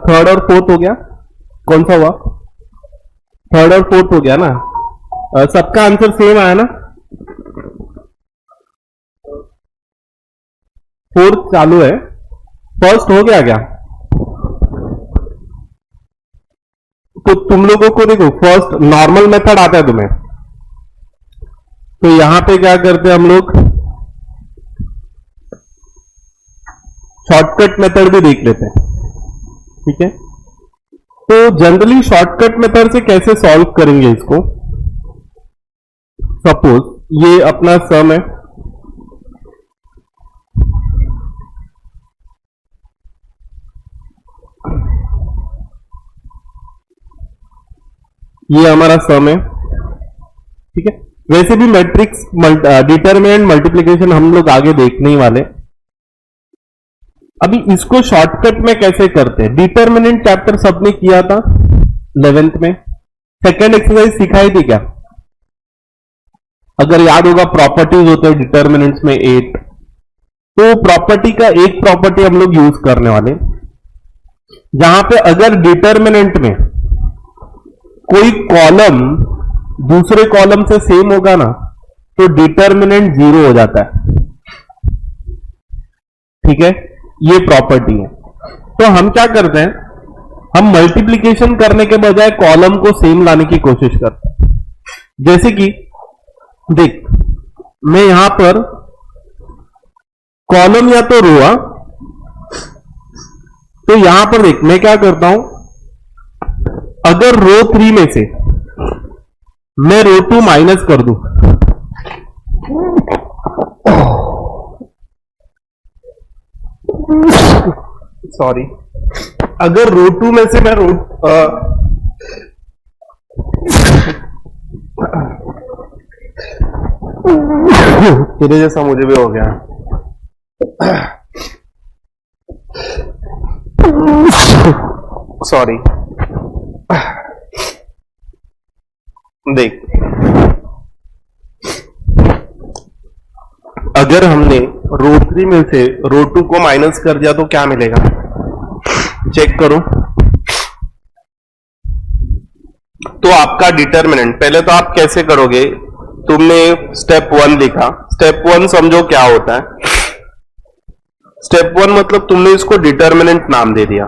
थर्ड और फोर्थ हो गया, कौन सा हुआ? थर्ड और फोर्थ हो गया ना। सबका आंसर सेम आया ना? फोर्थ चालू है, फर्स्ट हो गया क्या? तो तुम लोगों को देखो, फर्स्ट नॉर्मल मेथड आता है तुम्हें, तो यहां पे क्या करते हैं हम लोग, शॉर्टकट मेथड भी देख लेते हैं, ठीक है। तो जनरली शॉर्टकट मेथड से कैसे सॉल्व करेंगे इसको? सपोज ये अपना सम है, ये हमारा सम है, ठीक है। वैसे भी मैट्रिक्स डिटरमिनेंट मल्टीप्लिकेशन हम लोग आगे देखने ही वाले। अभी इसको शॉर्टकट में कैसे करते हैं? डिटरमिनेंट चैप्टर सबने किया था 11th में, सेकेंड एक्सरसाइज सिखाई थी क्या? अगर याद होगा, प्रॉपर्टीज होते हैं डिटरमिनेंट्स में 8, तो प्रॉपर्टी का एक प्रॉपर्टी हम लोग यूज करने वाले, जहां पे अगर डिटरमिनेंट में कोई कॉलम दूसरे कॉलम से सेम होगा ना, तो डिटरमिनेंट 0 हो जाता है, ठीक है। ये प्रॉपर्टी है। तो हम क्या करते हैं, हम मल्टीप्लिकेशन करने के बजाय कॉलम को सेम लाने की कोशिश करते हैं। जैसे कि देख, मैं यहां पर कॉलम या तो रो, तो यहां पर देख मैं क्या करता हूं, अगर रो 3 में से मैं रो 2 माइनस कर दूं, सॉरी, अगर रो 2 में से मैं तेरे जैसा मुझे भी हो गया, सॉरी। देख, अगर हमने रो 3 में से रो 2 को माइनस कर दिया तो क्या मिलेगा? चेक करो। तो आपका डिटरमिनेंट, पहले तो आप कैसे करोगे, तुमने स्टेप 1 लिखा, स्टेप 1 समझो क्या होता है। स्टेप 1 मतलब तुमने इसको डिटरमिनेंट नाम दे दिया,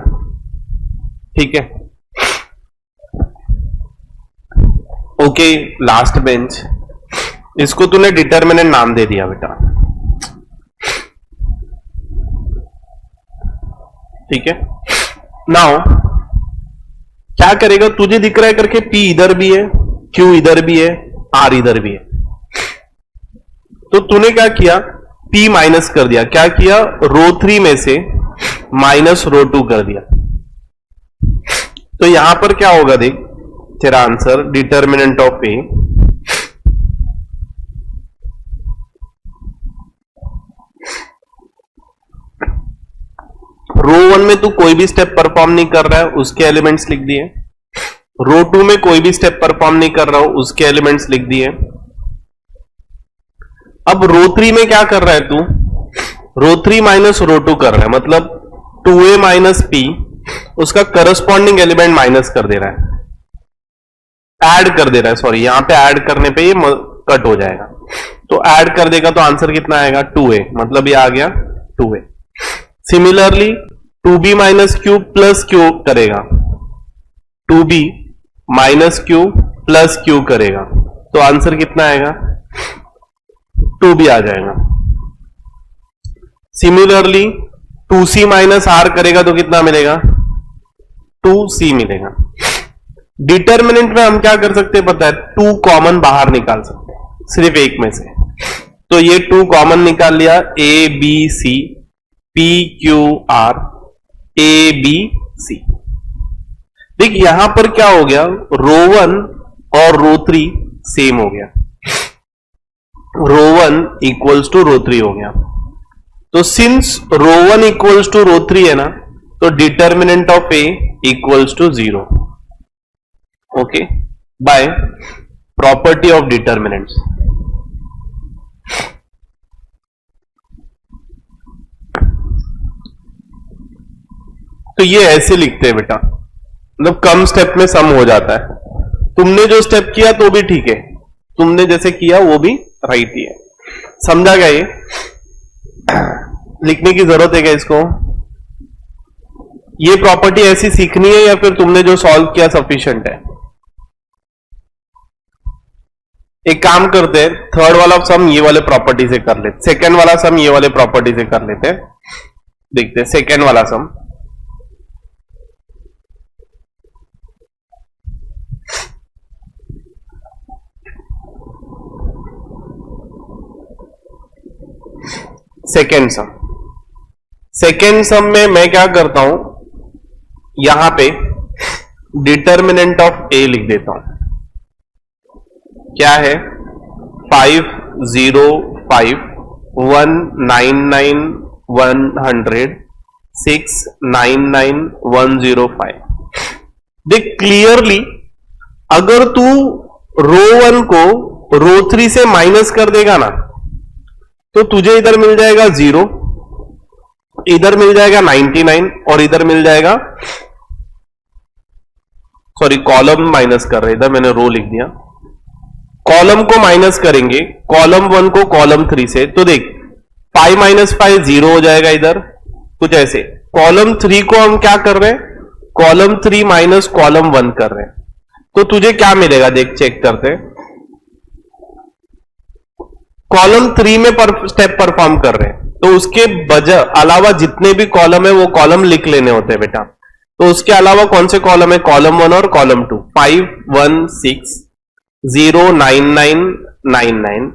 ठीक है। ओके, लास्ट बेंच, इसको तूने डिटरमिनेंट नाम दे दिया बेटा, ठीक है। नाउ क्या करेगा, तुझे दिख रहा है करके P इधर भी है, Q इधर भी है, R इधर भी है, तो तूने क्या किया, P माइनस कर दिया। क्या किया, रो 3 में से माइनस रो 2 कर दिया। तो यहां पर क्या होगा, देख तेरा आंसर, डिटरमिनेंट ऑफ ए, रो 1 में तू कोई भी स्टेप परफॉर्म नहीं कर रहा है, उसके एलिमेंट्स लिख दिए। रो 2 में कोई भी स्टेप परफॉर्म नहीं कर रहा हूं, उसके एलिमेंट्स लिख दिए। अब रो 3 में क्या कर रहा है तू, रो 3 माइनस रो 2 कर रहा है, मतलब 2a माइनस पी, उसका करस्पॉन्डिंग एलिमेंट माइनस कर दे रहा है, ऐड कर दे रहा है, सॉरी, यहां पे ऐड करने पे ये कट हो जाएगा, तो ऐड कर देगा तो आंसर कितना आएगा, 2a, मतलब ये आ गया 2a। Similarly 2b minus Q plus Q करेगा, 2b minus Q plus Q करेगा, तो आंसर कितना आएगा, 2b आ जाएगा। सिमिलरली 2c माइनस आर करेगा तो कितना मिलेगा, 2c मिलेगा। डिटरमिनेंट में हम क्या कर सकते हैं पता है, 2 कॉमन बाहर निकाल सकते हैं सिर्फ एक में से, तो ये 2 कॉमन निकाल लिया, a b c p q r a b c। देख यहां पर क्या हो गया, रो 1 और रो 3 सेम हो गया, रो 1 इक्वल्स टू रो 3 हो गया। तो since row 1 equals to row 3 है ना, तो determinant of A equals to 0, okay, by property of determinants. तो ये ऐसे लिखते हैं बेटा, मतलब कम स्टेप में सम हो जाता है। तुमने जो स्टेप किया तो भी ठीक है, तुमने जैसे किया वो भी राइट ही है। समझा गया ये? लिखने की जरूरत है क्या इसको? ये प्रॉपर्टी ऐसी सीखनी है या फिर तुमने जो सॉल्व किया सफिशिएंट है? एक काम करते हैं, थर्ड वाला सम ये वाले प्रॉपर्टी से कर लेते, सेकेंड वाला सम ये वाले प्रॉपर्टी से कर लेते हैं। देखते हैं सेकेंड वाला सम। सेकेंड सम में मैं क्या करता हूं, यहां पे डिटर्मिनेंट ऑफ ए लिख देता हूं। क्या है? 5 0 5 1 9 9 100 6 9 9 105। देख क्लियरली, अगर तू रो 1 को रो 3 से माइनस कर देगा ना, तो तुझे इधर मिल जाएगा 0, इधर मिल जाएगा 99 और इधर मिल जाएगा, सॉरी कॉलम माइनस कर रहे, इधर मैंने रो लिख दिया। कॉलम को माइनस करेंगे, कॉलम 1 को कॉलम 3 से, तो देख 5 - 5 0 हो जाएगा इधर, कुछ ऐसे। कॉलम 3 को हम क्या कर रहे हैं? कॉलम 3 माइनस कॉलम 1 कर रहे हैं, तो तुझे क्या मिलेगा देख, चेक करते हैं। कॉलम 3 में स्टेप परफॉर्म कर रहे हैं, तो उसके अलावा जितने भी कॉलम है वो कॉलम लिख लेने होते हैं बेटा। तो उसके अलावा कौन से कॉलम है? कॉलम 1 और कॉलम 2। 5 1 6 0 9 9 9 9।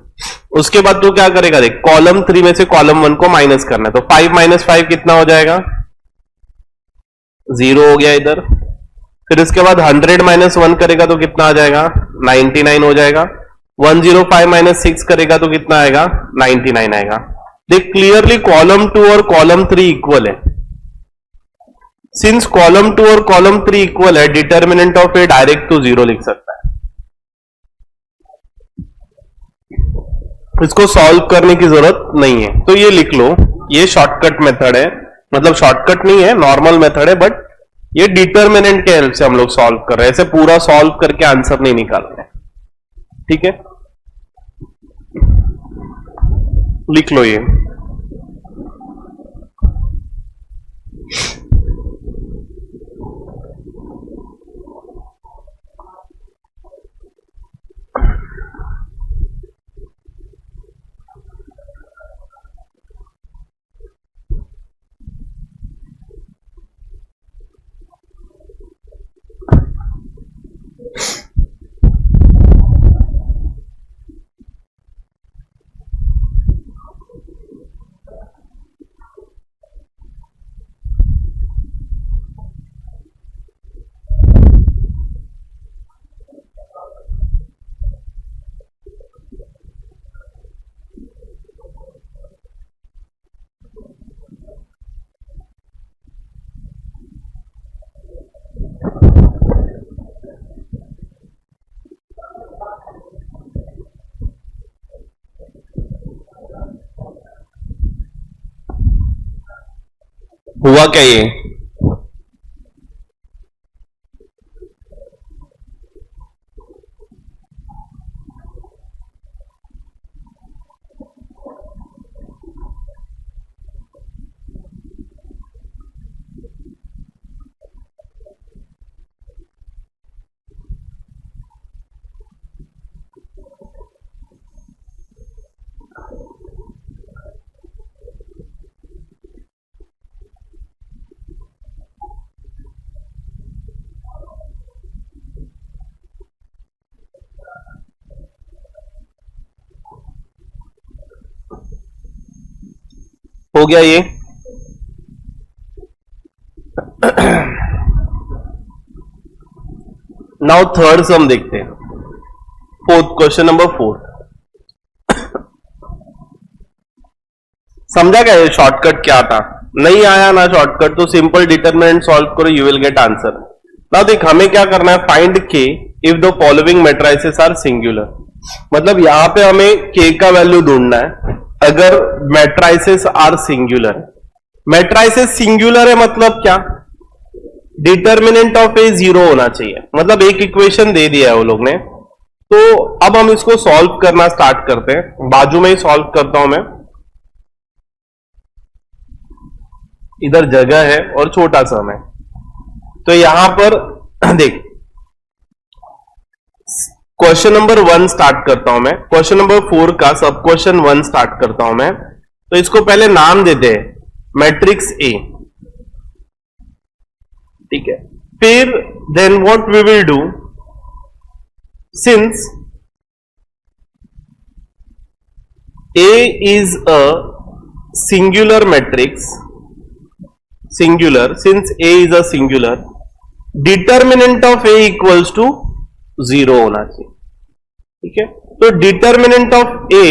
उसके बाद तू क्या करेगा देख, कॉलम 3 में से कॉलम 1 को माइनस करना है, तो 5 - 5 कितना हो जाएगा? 0 हो गया इधर। फिर इसके बाद 100 - 1 करेगा तो कितना आ जाएगा? 99 हो जाएगा। 105 - 6 करेगा तो कितना आएगा? 99 आएगा। देख क्लियरली कॉलम 2 और कॉलम 3 इक्वल है। सिंस कॉलम 2 और कॉलम 3 इक्वल है, determinant of A direct to 0 लिख सकता है। इसको सॉल्व करने की जरूरत नहीं है, तो ये लिख लो, ये शॉर्टकट मेथड है, मतलब शॉर्टकट नहीं है, नॉर्मल मेथड है, बट ये डिटर्मिनेंट के हेल्प से हम लोग सॉल्व कर रहे हैं, ऐसे पूरा सॉल्व करके आंसर नहीं निकाल रहे। ठीक है, लिख लो ये। हुआ क्या ये? हो गया ये? नाउ थर्ड सम देखते हैं, फोर्थ क्वेश्चन नंबर 4। समझा क्या ये शॉर्टकट क्या था? नहीं आया ना शॉर्टकट, तो सिंपल डिटरमिनेंट सॉल्व करो, you will get answer. Now देख हमें क्या करना है, find K if the following matrices are singular. मतलब यहां पे हमें के का वैल्यू ढूंढना है अगर matrices are singular. Matrices singular है मतलब क्या? डिटर्मिनेंट ऑफ ए 0 होना चाहिए, मतलब एक इक्वेशन दे दिया है वो लोग ने। तो अब हम इसको सॉल्व करना स्टार्ट करते हैं। बाजू में ही सॉल्व करता हूं मैं, इधर जगह है और छोटा सा मैं। तो यहां पर देख, क्वेश्चन नंबर 1 स्टार्ट करता हूं मैं, क्वेश्चन नंबर 4 का सब क्वेश्चन 1 स्टार्ट करता हूं मैं। तो इसको पहले नाम देते हैं मैट्रिक्स ए, ठीक है। फिर then what we will do, since A is a singular matrix, singular, since A is a singular, determinant of A equals to 0 होना चाहिए, ठीक है। तो डिटर्मिनेंट ऑफ ए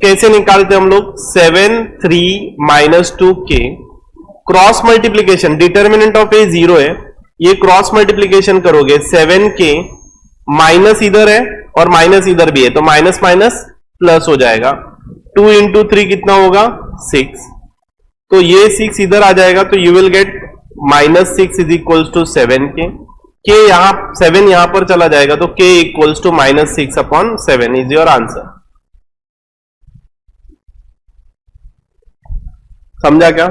कैसे निकालते हम लोग, 7 3 -2 के क्रॉस मल्टीप्लीकेशन, डिटर्मिनेंट ऑफ ए 0 है, ये क्रॉस मल्टीप्लीकेशन करोगे, 7 के माइनस इधर है और माइनस इधर भी है, तो माइनस माइनस प्लस हो जाएगा। 2 × 3 कितना होगा, 6, तो ये 6 इधर आ जाएगा, तो you will get -6 is equals to 7 के यहां 7 यहां पर चला जाएगा, तो k equals to -6/7 is your answer. समझा क्या?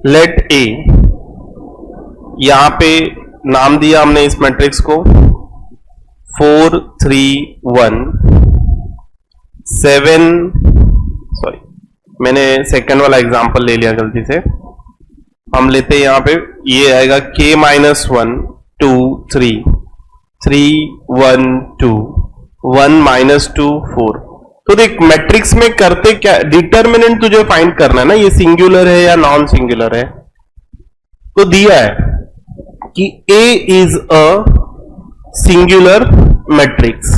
लेट ए, यहां पे नाम दिया हमने इस मैट्रिक्स को 4 3 1 7, सॉरी मैंने सेकंड वाला एग्जांपल ले लिया गलती से। हम लेते हैं यहां पे, ये आएगा k -1 2 3 3 1 2 1 -2 4। तो देख मैट्रिक्स में करते क्या, डिटर्मिनेंट तुझे फाइंड करना है ना, ये सिंगुलर है या नॉन सिंगुलर है। तो दिया है कि A is a singular matrix.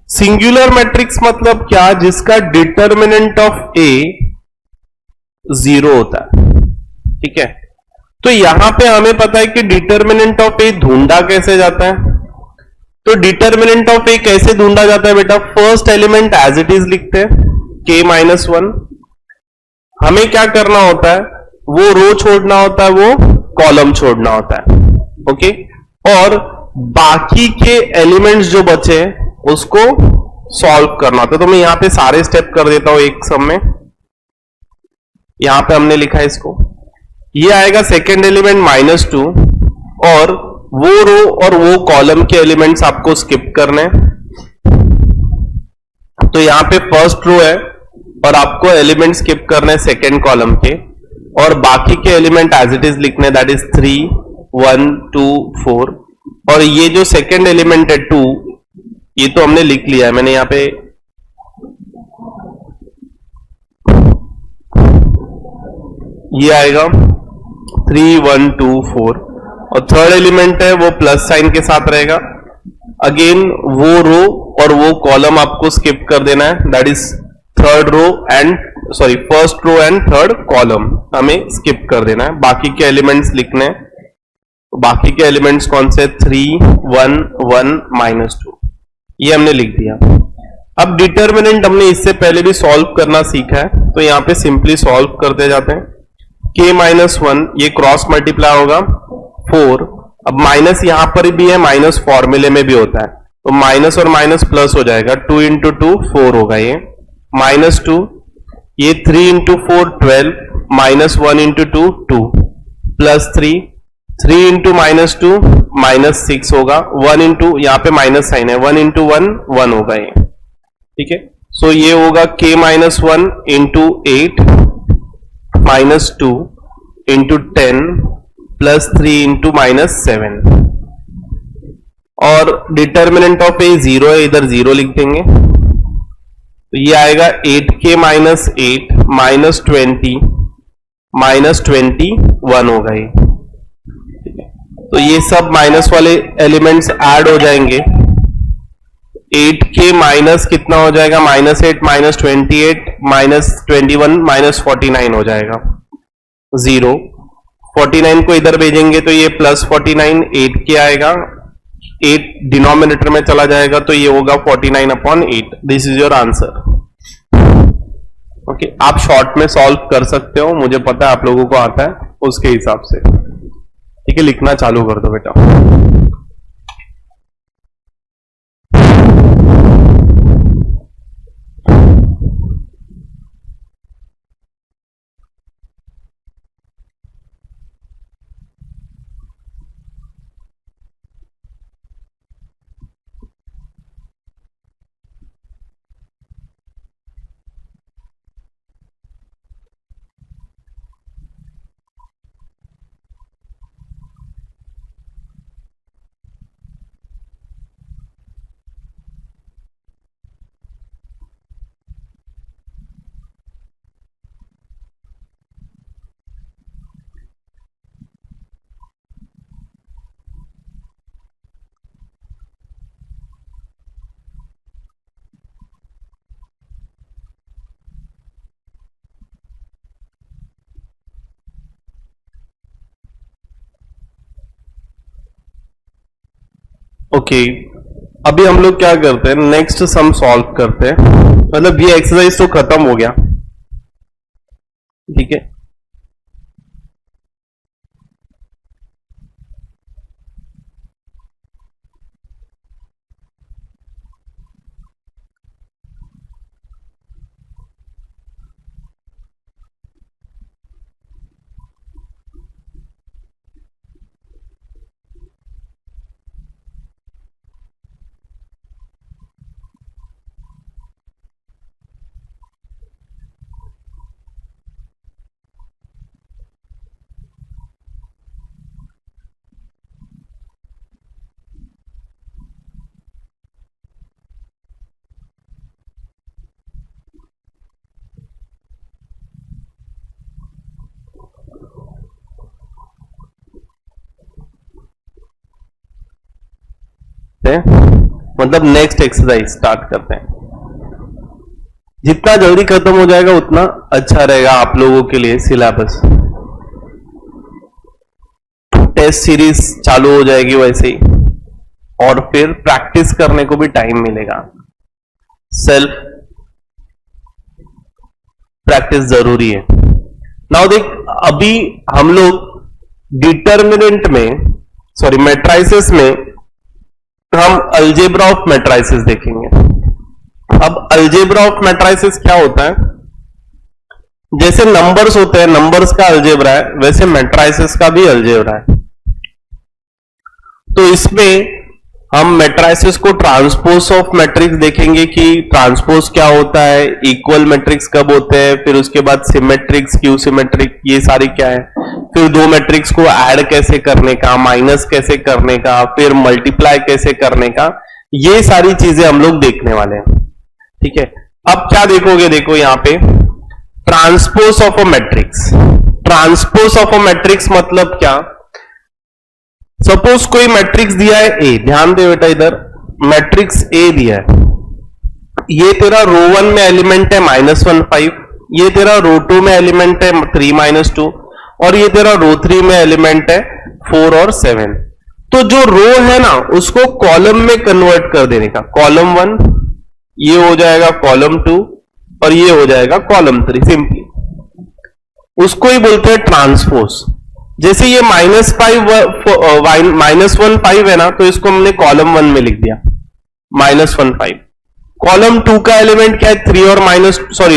Singular matrix मतलब क्या, जिसका डिटर्मिनेंट ऑफ A 0 होता है, ठीक है। तो यहां पे हमें पता है कि डिटर्मिनेंट ऑफ A ढूंढा कैसे जाता है। तो डिटर्मिनेंट ऑफ ए कैसे ढूंढा जाता है बेटा, first element as it is लिखते हैं k -1। हमें क्या करना होता है, वो रो छोड़ना होता है, वो कॉलम छोड़ना होता है, ओके। और बाकी के एलिमेंट्स जो बचे उसको सॉल्व करना होता है। तो मैं यहां पे सारे स्टेप कर देता हूं एक सब में। यहां पे हमने लिखा है इसको, ये आएगा सेकेंड एलिमेंट -2 और वो रो और वो कॉलम के एलिमेंट्स आपको स्किप करने, तो यहां पे फर्स्ट रो है और आपको एलिमेंट स्किप करने सेकेंड कॉलम के, और बाकी के एलिमेंट एज इट इज लिखने, दैट इज 3 1 2 4, और ये जो सेकेंड एलिमेंट है 2, ये तो हमने लिख लिया है, मैंने यहां पे ये आएगा 3 1 2 4, और थर्ड एलिमेंट है वो प्लस साइन के साथ रहेगा। अगेन वो रो और वो कॉलम आपको स्किप कर देना है, that is third row and sorry first row and third column हमें स्किप कर देना है, बाकी के एलिमेंट्स लिखने हैं। बाकी के एलिमेंट्स कौन से? 3 1 1 -2, ये हमने लिख दिया। अब डिटर्मिनेंट हमने इससे पहले भी सॉल्व करना सीखा है, तो यहां पे सिंपली सॉल्व करते जाते हैं। k-1 ये क्रॉस मल्टीप्लाई होगा 4, अब माइनस यहां पर भी है, माइनस फॉर्मूले में भी होता है, तो माइनस और माइनस प्लस हो जाएगा, 2 × 2 4 होगा ये, -2, ये 3 × 4 12, -1 × 2 2, +3, 3 × -2 -6 होगा, 1 × यहाँ पे माइनस साइन है, 1 × 1 1 होगा ये, ठीक है। सो ये होगा k-1 × 8 -2 × 10 +3 × -7, और डिटर्मिनेंट ऑफ ए 0 है, इधर 0 लिख देंगे, तो ये आएगा 8k - 8 -20 -21 होगा ये, तो ये सब माइनस वाले एलिमेंट्स ऐड हो जाएंगे। 8k माइनस कितना हो जाएगा? -8 -28 -21 -49 हो जाएगा, 0। 49 को इधर भेजेंगे तो ये +49 8k आएगा, 8 डिनोमिनेटर में चला जाएगा तो ये होगा 49/8। This is your answer. Okay, आप शॉर्ट में सॉल्व कर सकते हो, मुझे पता है आप लोगों को आता है, उसके हिसाब से, ठीक है। लिखना चालू कर दो बेटा। ओके, अभी हम लोग क्या करते हैं, नेक्स्ट सम सॉल्व करते हैं, मतलब ये एक्सरसाइज तो खत्म हो गया, ठीक है। मतलब नेक्स्ट एक्सरसाइज स्टार्ट करते हैं। जितना जल्दी खत्म हो जाएगा उतना अच्छा रहेगा आप लोगों के लिए सिलेबस। टेस्ट सीरीज चालू हो जाएगी वैसे ही, और फिर प्रैक्टिस करने को भी टाइम मिलेगा। सेल्फ प्रैक्टिस जरूरी है। नाउ देख, अभी हम लोग डिटर्मिनेंट में, सॉरी मैट्राइसिस में हम अलजेब्रा ऑफ मैट्राइसिस देखेंगे। अब अलजेब्रा ऑफ मैट्राइसिस क्या होता है? जैसे नंबर्स होते हैं, नंबर्स का अलजेब्रा है, वैसे मैट्राइसिस का भी अलजेब्रा है। तो इसमें हम मैट्रिसेस को ट्रांसपोज ऑफ मैट्रिक्स देखेंगे कि ट्रांसपोज क्या होता है, इक्वल मैट्रिक्स कब होते हैं, फिर उसके बाद सिमेट्रिक्स, क्यू सिमेट्रिक, ये सारी क्या है, फिर दो मैट्रिक्स को ऐड कैसे करने का, माइनस कैसे करने का, फिर मल्टीप्लाई कैसे करने का, ये सारी चीजें हम लोग देखने वाले हैं। ठीक है, अब क्या देखोगे, देखो यहां पे transpose of a matrix. Transpose of a matrix मतलब क्या, सपोज कोई मैट्रिक्स दिया है ए, ध्यान दे बेटा इधर, मैट्रिक्स ए दिया है, ये तेरा रो 1 में एलिमेंट है -1 5, ये तेरा रो 2 में एलिमेंट है 3 -2, और ये तेरा रो 3 में एलिमेंट है 4 और 7। तो जो रो है ना उसको कॉलम में कन्वर्ट कर देने का, कॉलम 1 ये हो जाएगा कॉलम 2 और ये हो जाएगा कॉलम 3, सिंपली उसको ही बोलते हैं ट्रांसपोज। जैसे ये -1 5 है ना, तो इसको हमने कॉलम 1 में लिख दिया -1 5। कॉलम 2 का एलिमेंट क्या है 3 और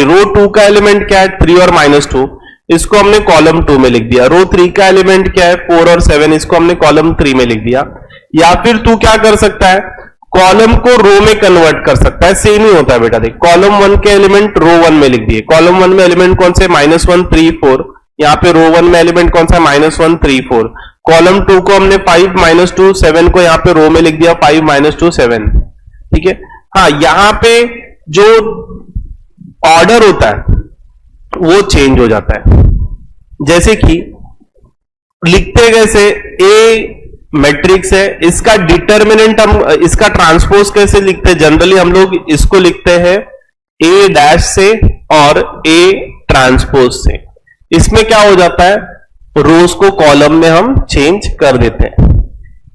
रो 2 का एलिमेंट क्या है 3 और -2, इसको हमने कॉलम 2 में लिख दिया। रो 3 का एलिमेंट क्या है 4 और 7, इसको हमने कॉलम 3 में लिख दिया। या फिर तू क्या कर सकता है, कॉलम को रो में कन्वर्ट कर सकता है, सेम ही होता है बेटा। देख, कॉलम 1 के एलिमेंट रो 1 में लिख दिए, कॉलम 1 में एलिमेंट कौन से -1 3 4, यहाँ पे रो 1 में एलिमेंट कौन सा -1 3 4। कॉलम 2 को हमने 5 -2 7 को यहाँ पे रो में लिख दिया 5 -2 7। ठीक है, हाँ यहाँ पे जो ऑर्डर होता है वो चेंज हो जाता है। जैसे कि लिखते कैसे, ए मैट्रिक्स है, इसका डिटर्मिनेंट हम इसका ट्रांसपोज कैसे लिखते हैं, जनरली हम लोग इसको लिखते हैं ए डैश से और ए ट्रांसपोज से। इसमें क्या हो जाता है, रोज को कॉलम में हम चेंज कर देते हैं।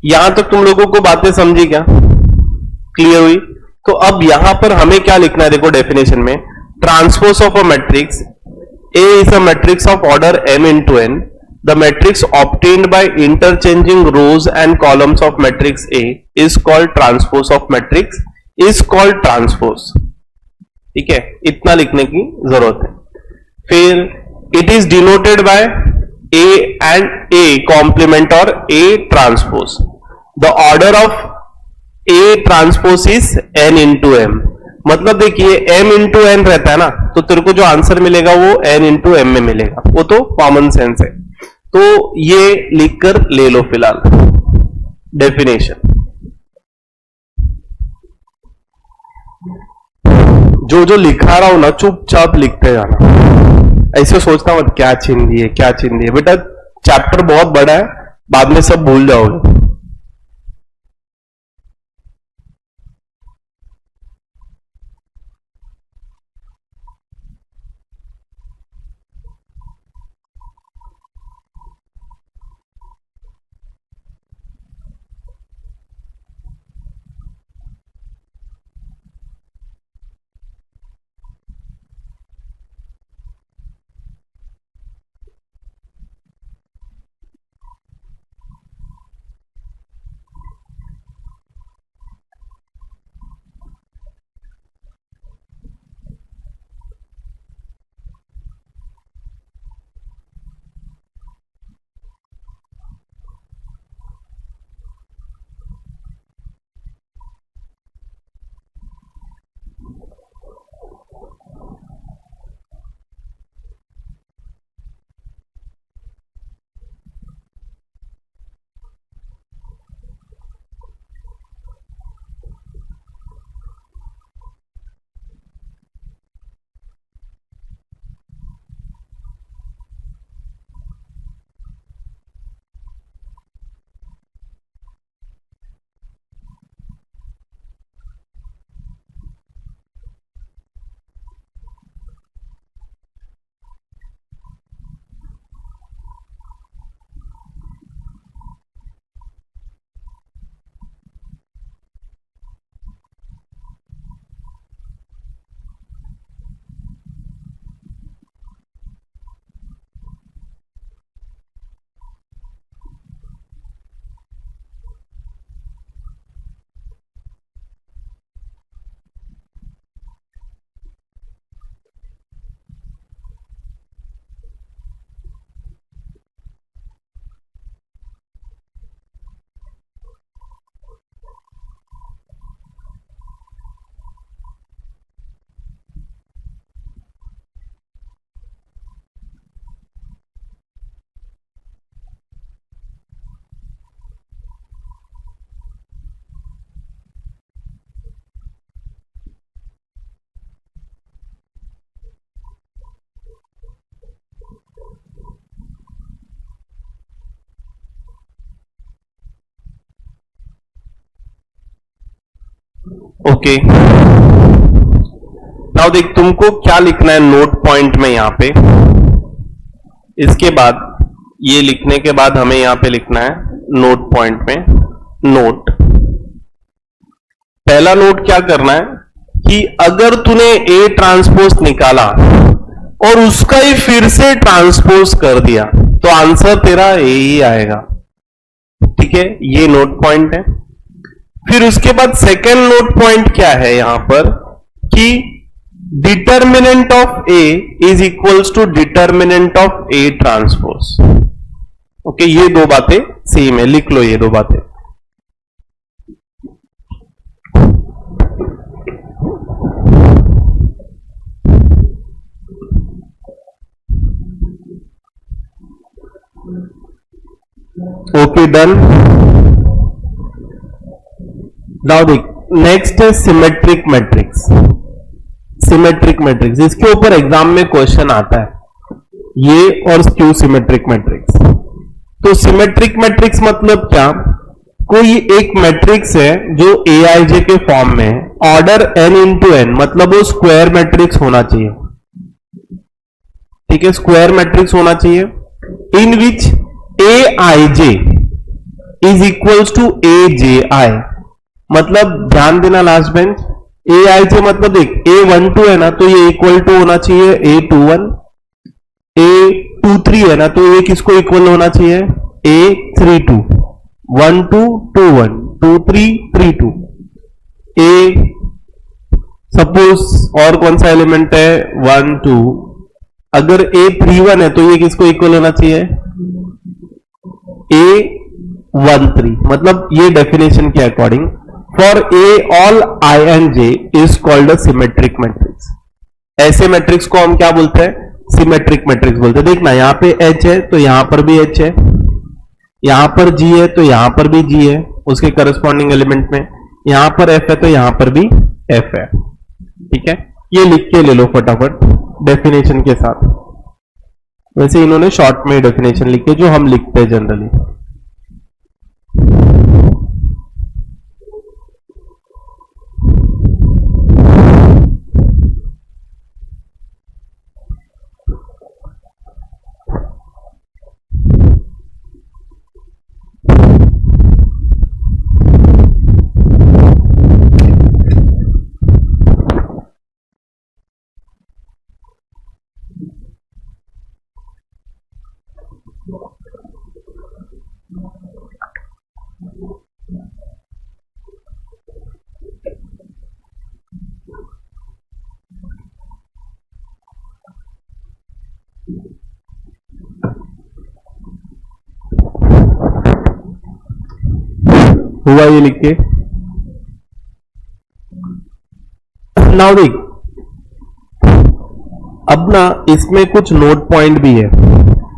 यहां तक तुम लोगों को बातें समझी क्या, क्लियर हुई? तो अब यहां पर हमें क्या लिखना है, देखो डेफिनेशन में, transpose of a matrix A is a matrix of order m into n. The matrix obtained by interchanging rows and columns of matrix A is called transpose of matrix, is called transpose. ठीक है, इतना लिखने की जरूरत है। फिर it is denoted by A and A complement or A transpose. The order of A transpose is n into m. मतलब देखिए m इंटू एन रहता है ना, तो तेरे को जो आंसर मिलेगा वो n इंटू एम में मिलेगा, वो तो कॉमन सेंस है। तो ये लिखकर ले लो फिलहाल डेफिनेशन। जो जो लिखा रहा हूं ना चुपचाप लिखते जाना, ऐसे सोचना मत क्या छीन दिए क्या छीन दिए। बेटा चैप्टर बहुत बड़ा है, बाद में सब भूल जाओगे। ओके, नाउ देख तुमको क्या लिखना है नोट पॉइंट में यहां पे। इसके बाद ये लिखने के बाद हमें यहां पे लिखना है नोट पॉइंट में नोट। पहला नोट क्या करना है कि अगर तूने ए ट्रांसपोज निकाला और उसका ही फिर से ट्रांसपोज कर दिया तो आंसर तेरा ए ही आएगा। ठीक है, ये नोट पॉइंट है। फिर उसके बाद सेकेंड नोट पॉइंट क्या है यहां पर कि determinant of A is equals to determinant of A transpose. Okay, ये दो बातें सेम है, लिख लो ये दो बातें। Okay, done. नाउ देख, नेक्स्ट है सिमेट्रिक मैट्रिक्स। सिमेट्रिक मैट्रिक्स, इसके ऊपर एग्जाम में क्वेश्चन आता है, ये और स्क्यू सिमेट्रिक मैट्रिक्स। तो सिमेट्रिक मैट्रिक्स मतलब क्या? कोई एक मैट्रिक्स है जो एआईजे के फॉर्म में है, ऑर्डर n इंटू एन, मतलब वो स्क्वायर मैट्रिक्स होना चाहिए। ठीक है, स्क्वायर मैट्रिक्स होना चाहिए in which aij is equals to aj। मतलब ध्यान देना लास्ट बेंच, aij मतलब देख a12 है ना, तो ये इक्वल टू होना चाहिए a21, a23 है ना, तो ये किसको इक्वल होना चाहिए a32, 12 21 23 32। a सपोज और कौन सा एलिमेंट है 1 2, अगर a31 है तो ये किसको इक्वल होना चाहिए a13। मतलब ये डेफिनेशन के according for a all I and J is called a symmetric matrix. ऐसे मैट्रिक्स को हम क्या बोलते हैं? सिमेट्रिक मैट्रिक्स बोलते हैं। देखना यहां पे H है तो यहां पर भी H है, यहां पर G है तो यहां पर भी G है उसके करस्पॉन्डिंग एलिमेंट में, यहां पर F है तो यहां पर भी F है। ठीक है, ये लिख के ले लो फटाफट डेफिनेशन के साथ। वैसे इन्होंने शॉर्ट में डेफिनेशन लिखे जो हम लिखते हैं जनरली। हुआ ये लिख के। नाउ देख, अब ना इसमें कुछ नोट पॉइंट भी है,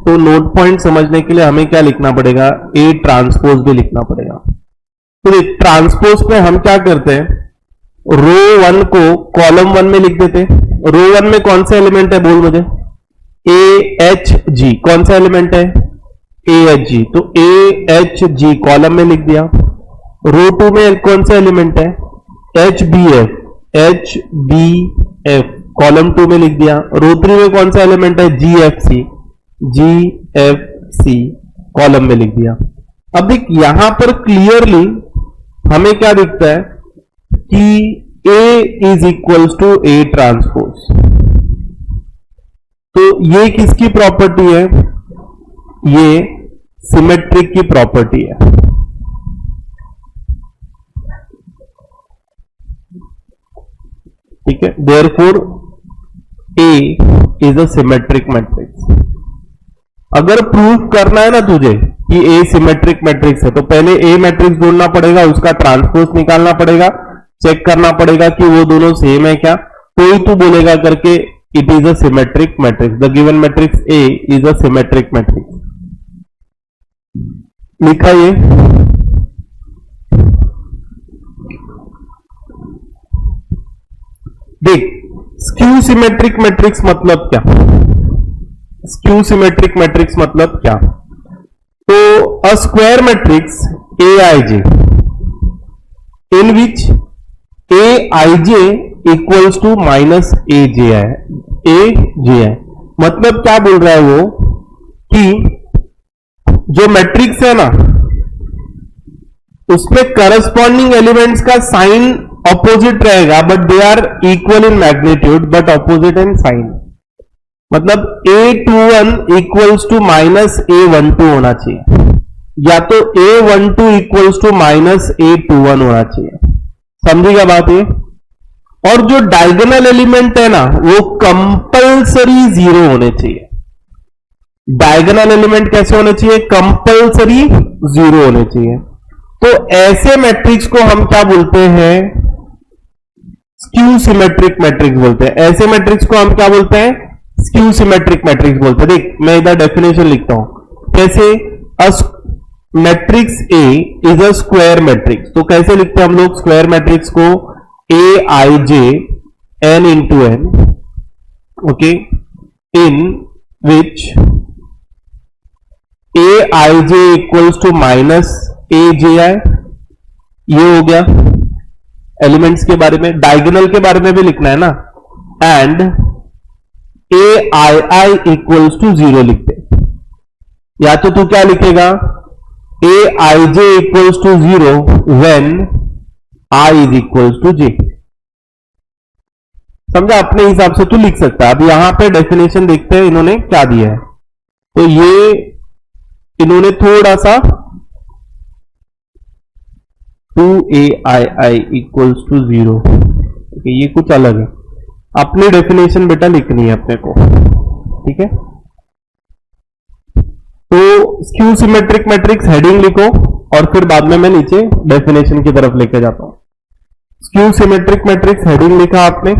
तो नोट पॉइंट समझने के लिए हमें क्या लिखना पड़ेगा? ए ट्रांसपोज भी लिखना पड़ेगा। तो देख, ट्रांसपोज में हम क्या करते हैं, रो 1 को कॉलम 1 में लिख देते। रो 1 में कौन सा एलिमेंट है बोल मुझे? AHG। कौन सा एलिमेंट है? AHG। तो AHG कॉलम में लिख दिया। रो 2 में कौन सा एलिमेंट है? HBF। HBF कॉलम 2 में लिख दिया। रो 3 में कौन सा एलिमेंट है? GFC। GFC कॉलम में लिख दिया। अब देख, यहां पर क्लियरली हमें क्या दिखता है कि A is equals to A transpose. तो ये किसकी प्रॉपर्टी है? ये सिमेट्रिक की प्रॉपर्टी है। ठीक है, therefore A is a symmetric matrix. अगर प्रूव करना है ना तुझे कि A सिमेट्रिक मैट्रिक्स है, तो पहले A मैट्रिक्स ढूंढना पड़ेगा, उसका ट्रांसपोज निकालना पड़ेगा, चेक करना पड़ेगा कि वो दोनों सेम है क्या, तो ही तू बोलेगा करके it is a symmetric matrix. The given matrix A is a symmetric matrix. लिखा ये। देख, स्क्यू सिमेट्रिक मैट्रिक्स मतलब क्या? स्क्यू सिमेट्रिक मैट्रिक्स मतलब क्या? तो a square matrix AIJ in which A I J equals to minus A J I. मतलब क्या बोल रहा है वो कि जो मैट्रिक्स है ना उसमें करस्पॉन्डिंग एलिमेंट्स का साइन ऑपोजिट रहेगा, but they are equal in magnitude but opposite in sign. मतलब A21 equals to minus A12 होना चाहिए, या तो A12 equals to minus A21 होना चाहिए। समझिएगा बात ये। और जो डायगोनल एलिमेंट है ना वो कंपल्सरी 0 होने चाहिए। डायगोनल एलिमेंट कैसे होने चाहिए? कंपल्सरी 0 होने चाहिए। तो ऐसे मैट्रिक्स को हम क्या बोलते हैं? स्क्यू सिमेट्रिक मैट्रिक्स बोलते हैं। ऐसे मैट्रिक्स को हम क्या बोलते हैं? स्क्यू सिमेट्रिक मैट्रिक्स बोलते हैं। देख मैं इधर डेफिनेशन लिखता हूं कैसे। Matrix A is a square matrix. तो कैसे लिखते हैं हम लोग स्क्वायर मैट्रिक्स को? A I J N into N, okay, in which A I J equals to minus A J I. ये हो गया एलिमेंट्स के बारे में। डायगोनल के बारे में भी लिखना है ना। And A I I equals to 0 लिखते। या तो तू क्या लिखेगा? A I J equals to 0 when I is equals to J. समझा? अपने हिसाब से तू लिख सकता है। अब यहां पे डेफिनेशन देखते हैं इन्होंने क्या दिया है। तो ये इन्होंने थोड़ा सा 2ai इक्वल्स टू 0, ये कुछ अलग है। अपनी डेफिनेशन बेटा लिखनी है अपने को, ठीक है। तो स्क्यू सिमेट्रिक मैट्रिक्स हेडिंग लिखो और फिर बाद में मैं नीचे डेफिनेशन की तरफ लेके जाता हूं। स्क्यू सिमेट्रिक मैट्रिक्स हेडिंग लिखा आपने।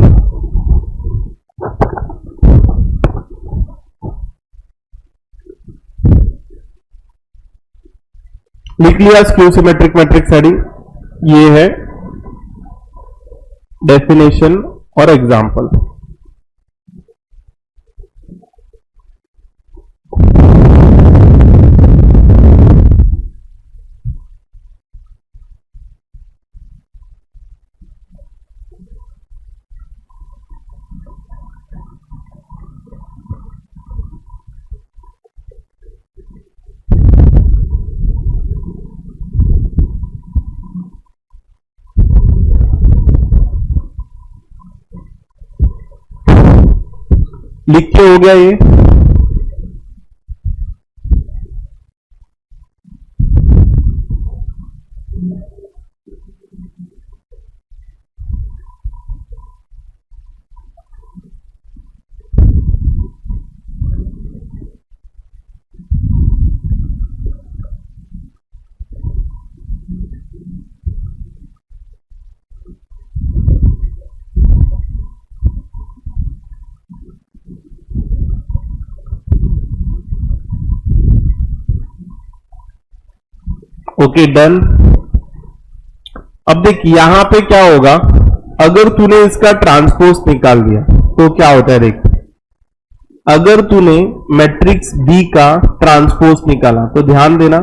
लिख लिया स्क्यू सिमेट्रिक मैट्रिक्स हेडिंग। ये है डेफिनेशन और एग्जाम्पल। लिख के हो गया ये। Okay done. अब देख यहां पे क्या होगा, अगर तूने इसका ट्रांसपोज निकाल दिया तो क्या होता है। देख अगर तूने मैट्रिक्स बी का ट्रांसपोज निकाला तो ध्यान देना,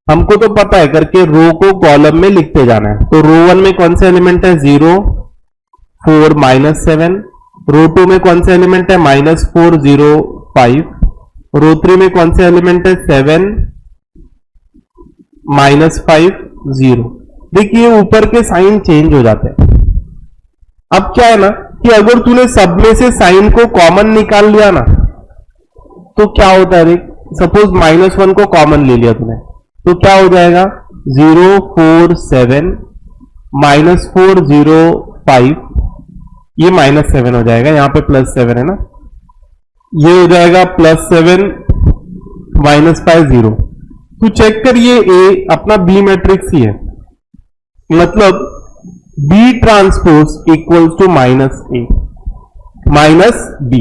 हमको तो पता है करके रो को कॉलम में लिखते जाना है। तो रो 1 में कौन सा एलिमेंट है? 0 4 -7। रो 2 में कौन सा एलिमेंट है? -4 0 5। रो 3 में कौन सा एलिमेंट है? 7 -5 0। देखिए ऊपर के साइन चेंज हो जाते हैं। अब क्या है ना कि अगर तूने सब में से साइन को कॉमन निकाल लिया ना तो क्या होता है। देख सपोज -1 को कॉमन ले लिया तूने तो क्या हो जाएगा? 0 4 7 -4 0 5। ये -7 हो जाएगा, यहां पे +7 है ना। ये हो जाएगा +7 -5 0। तू चेक कर ये ए अपना बी मैट्रिक्स ही है। मतलब B transpose equals to -A -B।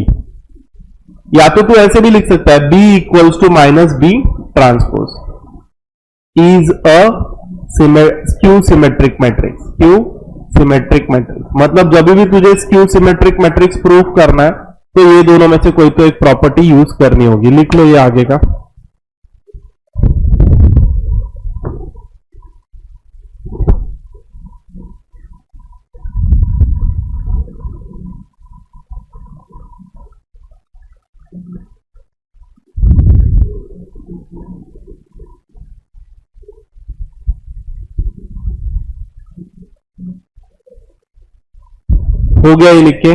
या तो तू ऐसे भी लिख सकता है B equals to -B transpose is a skew symmetric matrix. Skew symmetric matrix मतलब जब भी तुझे स्क्यू सिमेट्रिक मैट्रिक्स प्रूफ करना है तो ये दोनों में से कोई तो एक प्रॉपर्टी यूज करनी होगी। लिख लो ये आगे का। हो गया ये लिख के।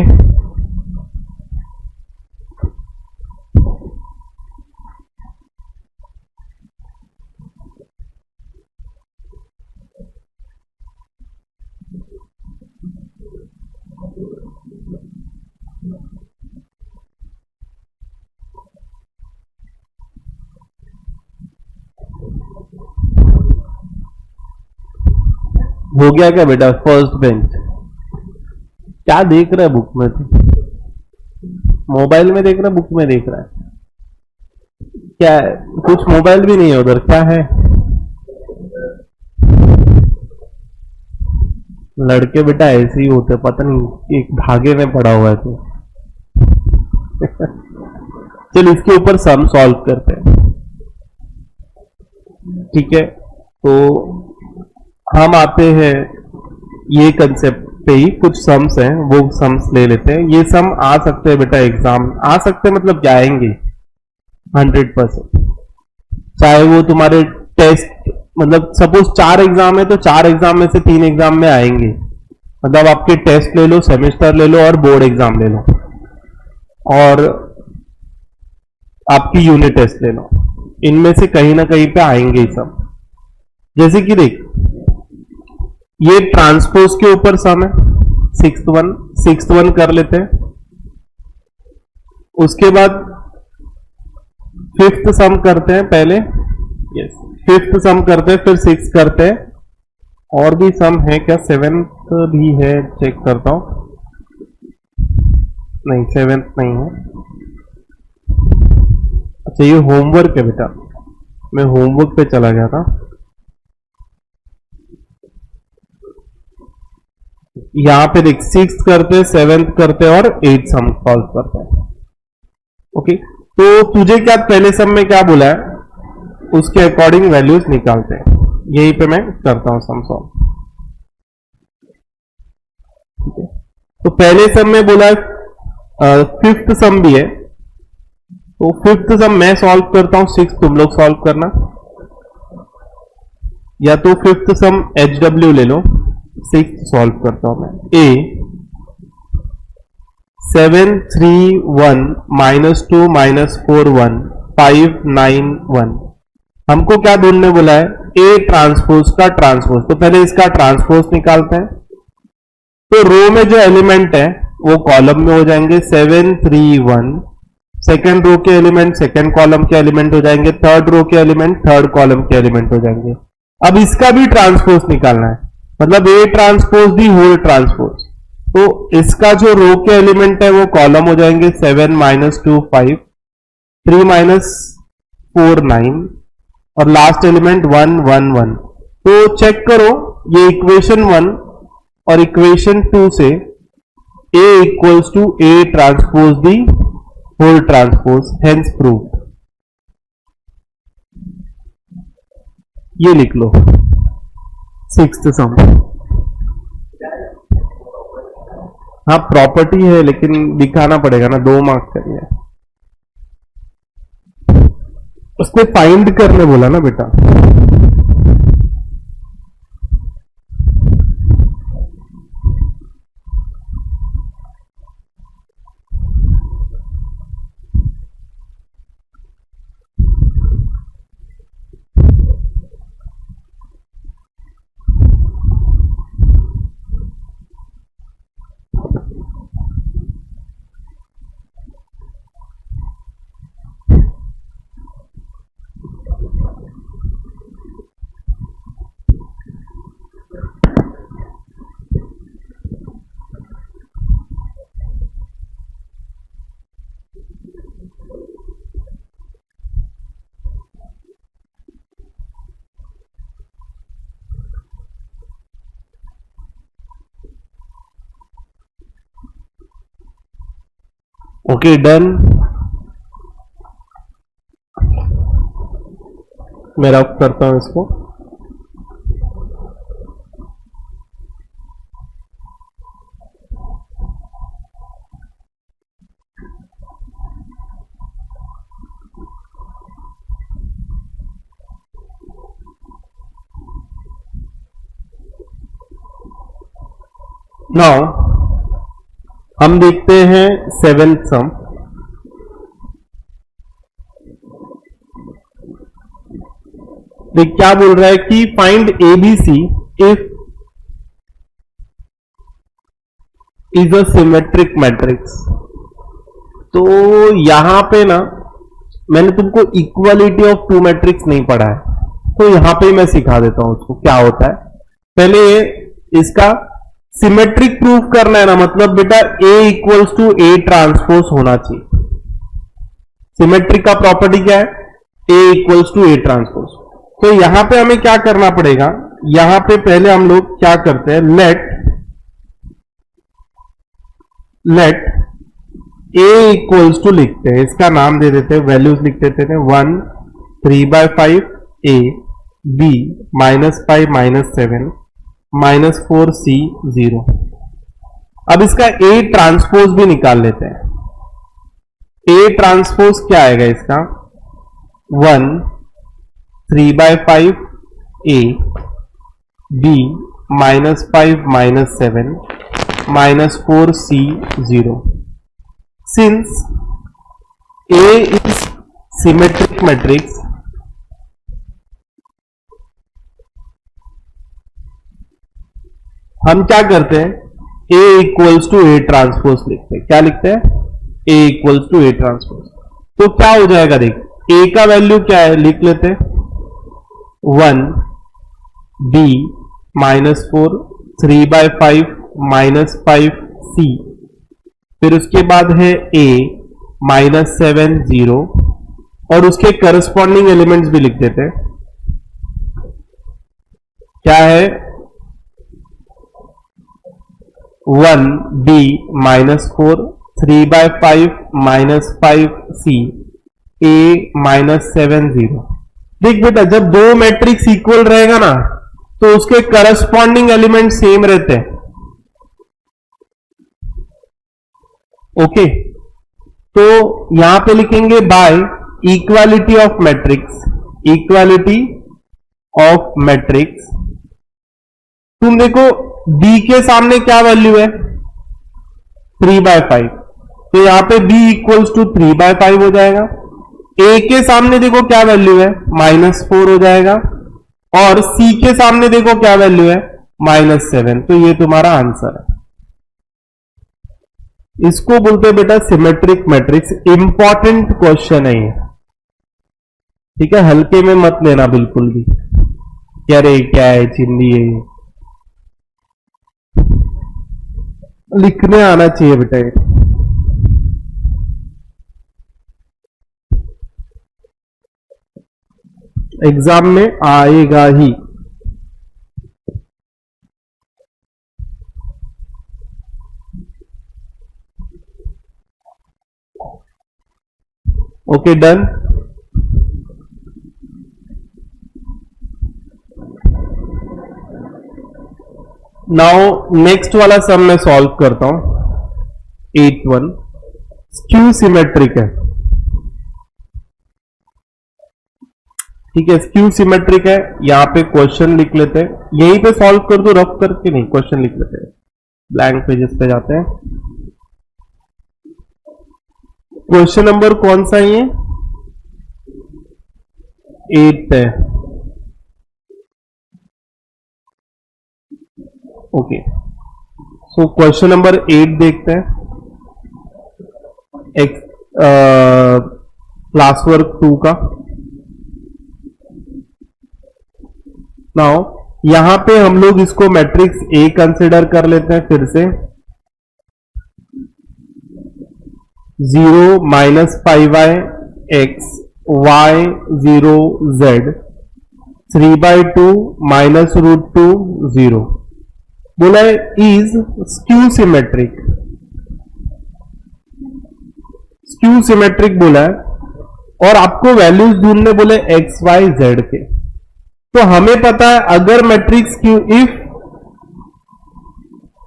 हो गया क्या बेटा फर्स्ट बेंच? क्या देख रहा है बुक में? मोबाइल में देख रहा है, बुक में देख रहा है? क्या है? कुछ मोबाइल भी नहीं है उधर, क्या है? लड़के बेटा ऐसे ही होते, पता नहीं एक धागे में पड़ा हुआ है तो। चल इसके ऊपर सम सॉल्व करते हैं, ठीक है? तो हम आते हैं ये कंसेप्ट पे ही, कुछ सम्स हैं वो सम्स ले लेते हैं। ये सम आ सकते हैं बेटा एग्जाम, आ सकते हैं मतलब क्या आएंगे 100%, चाहे वो तुम्हारे टेस्ट, मतलब सपोज 4 एग्जाम है तो 4 एग्जाम में से 3 एग्जाम में आएंगे। मतलब आपके टेस्ट ले लो, सेमेस्टर ले लो और बोर्ड एग्जाम ले लो और आपकी यूनिट टेस्ट ले लो, इनमें से कहीं ना कहीं पे आएंगे ही सब। जैसे कि देख ये ट्रांसपोज के ऊपर सम है, सिक्स्थ वन कर लेते हैं। उसके बाद फिफ्थ सम करते हैं पहले, यस फिफ्थ सम करते हैं, फिर सिक्स करते हैं। और भी सम है क्या? सेवेंथ भी है, चेक करता हूं। नहीं सेवेंथ नहीं है। अच्छा ये होमवर्क है बेटा, मैं होमवर्क पे चला गया था। यहां पे देख सिक्स करते हैं, सेवेंथ करते हैं और 8 सम सॉल्व करते हैं। ओके तो तुझे क्या पहले सम में क्या बोला है उसके अकॉर्डिंग वैल्यूज निकालते हैं, यहीं पे मैं करता हूं सम सॉल्व। ठीक है तो पहले सम में बोला फिफ्थ सम भी है, तो फिफ्थ सम मैं सॉल्व करता हूं, सिक्स तुम लोग सॉल्व करना। या तो फिफ्थ सम HW ले लो, सिक्स सॉल्व करता हूं मैं। A 7 3 1 -2 -4 1 5 9 1। हमको क्या ढूंढने बोला है? A ट्रांसपोज का ट्रांसपोज, तो पहले इसका ट्रांसपोज निकालते हैं। तो रो में जो एलिमेंट है वो कॉलम में हो जाएंगे, 7 3 1। सेकेंड रो के एलिमेंट सेकेंड कॉलम के एलिमेंट हो जाएंगे, थर्ड रो के एलिमेंट थर्ड कॉलम के एलिमेंट हो जाएंगे। अब इसका भी ट्रांसपोज निकालना है, मतलब A transpose the whole transpose. तो इसका जो रो के एलिमेंट है वो कॉलम हो जाएंगे, 7 -2 5 3 -4 9 और लास्ट एलिमेंट 1 1 1। तो चेक करो ये इक्वेशन 1 और इक्वेशन 2 से A equals to A transpose the whole transpose, hence proved. ये लिख लो सिक्स्थ सम। हाँ प्रॉपर्टी है लेकिन दिखाना पड़ेगा ना, 2 मार्क्स का है। उसने फाइंड करने बोला ना बेटा। ओके डन, मैं रब करता हूं इसको। नाउ हम देखते हैं सेवेंथ सम। देख क्या बोल रहा है कि find ABC if is a symmetric matrix. तो यहां पे ना मैंने तुमको इक्वालिटी ऑफ टू मैट्रिक्स नहीं पढ़ा है, तो यहां पे मैं सिखा देता हूं उसको क्या होता है। पहले इसका सिमेट्रिक प्रूफ करना है ना, मतलब बेटा A equals to A transpose होना चाहिए। सिमेट्रिक का प्रॉपर्टी क्या है? A equals to A transpose. तो यहां पे हमें क्या करना पड़ेगा, यहां पे पहले हम लोग क्या करते हैं, लेट A इक्वल्स टू लिखते हैं, इसका नाम दे देते हैं, वैल्यूज लिख देते हैं 1 3/5 A B -5 -7 -4 C 0। अब इसका A ट्रांसपोज भी निकाल लेते हैं। A ट्रांसपोज क्या आएगा इसका, 1 3/5 A B -5 -7 -4 C 0। Since A is symmetric matrix, हम क्या करते हैं, A equals to A transpose लिखते हैं। क्या लिखते हैं? A equals to A transpose. तो क्या हो जाएगा, देख A का वैल्यू क्या है, लिख लेते हैं 1 B -4 3/5 -5 C, फिर उसके बाद है A -7 0, और उसके करस्पॉन्डिंग एलिमेंट्स भी लिख देते हैं। क्या है, 1 B -4 3/5 -5 C A -7 0। देख बेटा, जब दो मैट्रिक्स इक्वल रहेगा ना तो उसके करस्पॉन्डिंग एलिमेंट सेम रहते हैं। ओके, तो यहां पे लिखेंगे by equality of matrix, equality of matrix. तुम देखो B के सामने क्या वैल्यू है, 3/5, तो यहां पे B इक्वल्स टू 3/5 हो जाएगा। A के सामने देखो क्या वैल्यू है, -4 हो जाएगा, और C के सामने देखो क्या वैल्यू है, -7। तो ये तुम्हारा आंसर है। इसको बोलते हैं बेटा सिमेट्रिक मैट्रिक्स। इंपॉर्टेंट क्वेश्चन है ये, ठीक है, हल्के में मत लेना बिल्कुल भी, क्या रे क्या है चिंदी है, लिखने आना चाहिए बेटा ये। एग्जाम में आएगा ही। Okay, done. नाउ नेक्स्ट वाला सम मैं सॉल्व करता हूं। 8-1 स्क्यू सिमेट्रिक है, ठीक है, स्क्यू सिमेट्रिक है। यहां पे क्वेश्चन लिख लेते हैं, यहीं पे सॉल्व कर दो, रफ करके नहीं, क्वेश्चन लिख लेते हैं। ब्लैंक पेजेस पे जाते हैं। क्वेश्चन नंबर कौन सा है ये, 8 है। ओके, सो क्वेश्चन नंबर 8 देखते हैं। क्लास वर्क 2 का। नाउ यहां पे हम लोग इसको मैट्रिक्स A कंसिडर कर लेते हैं फिर से। 0 -5y x y 0 z 3/2 -√2 0। बोला है is skew symmetric, skew symmetric बोला है, और आपको वैल्यूज ढूंढने बोले x y z के। तो हमें पता है अगर मैट्रिक्स क्यू, इफ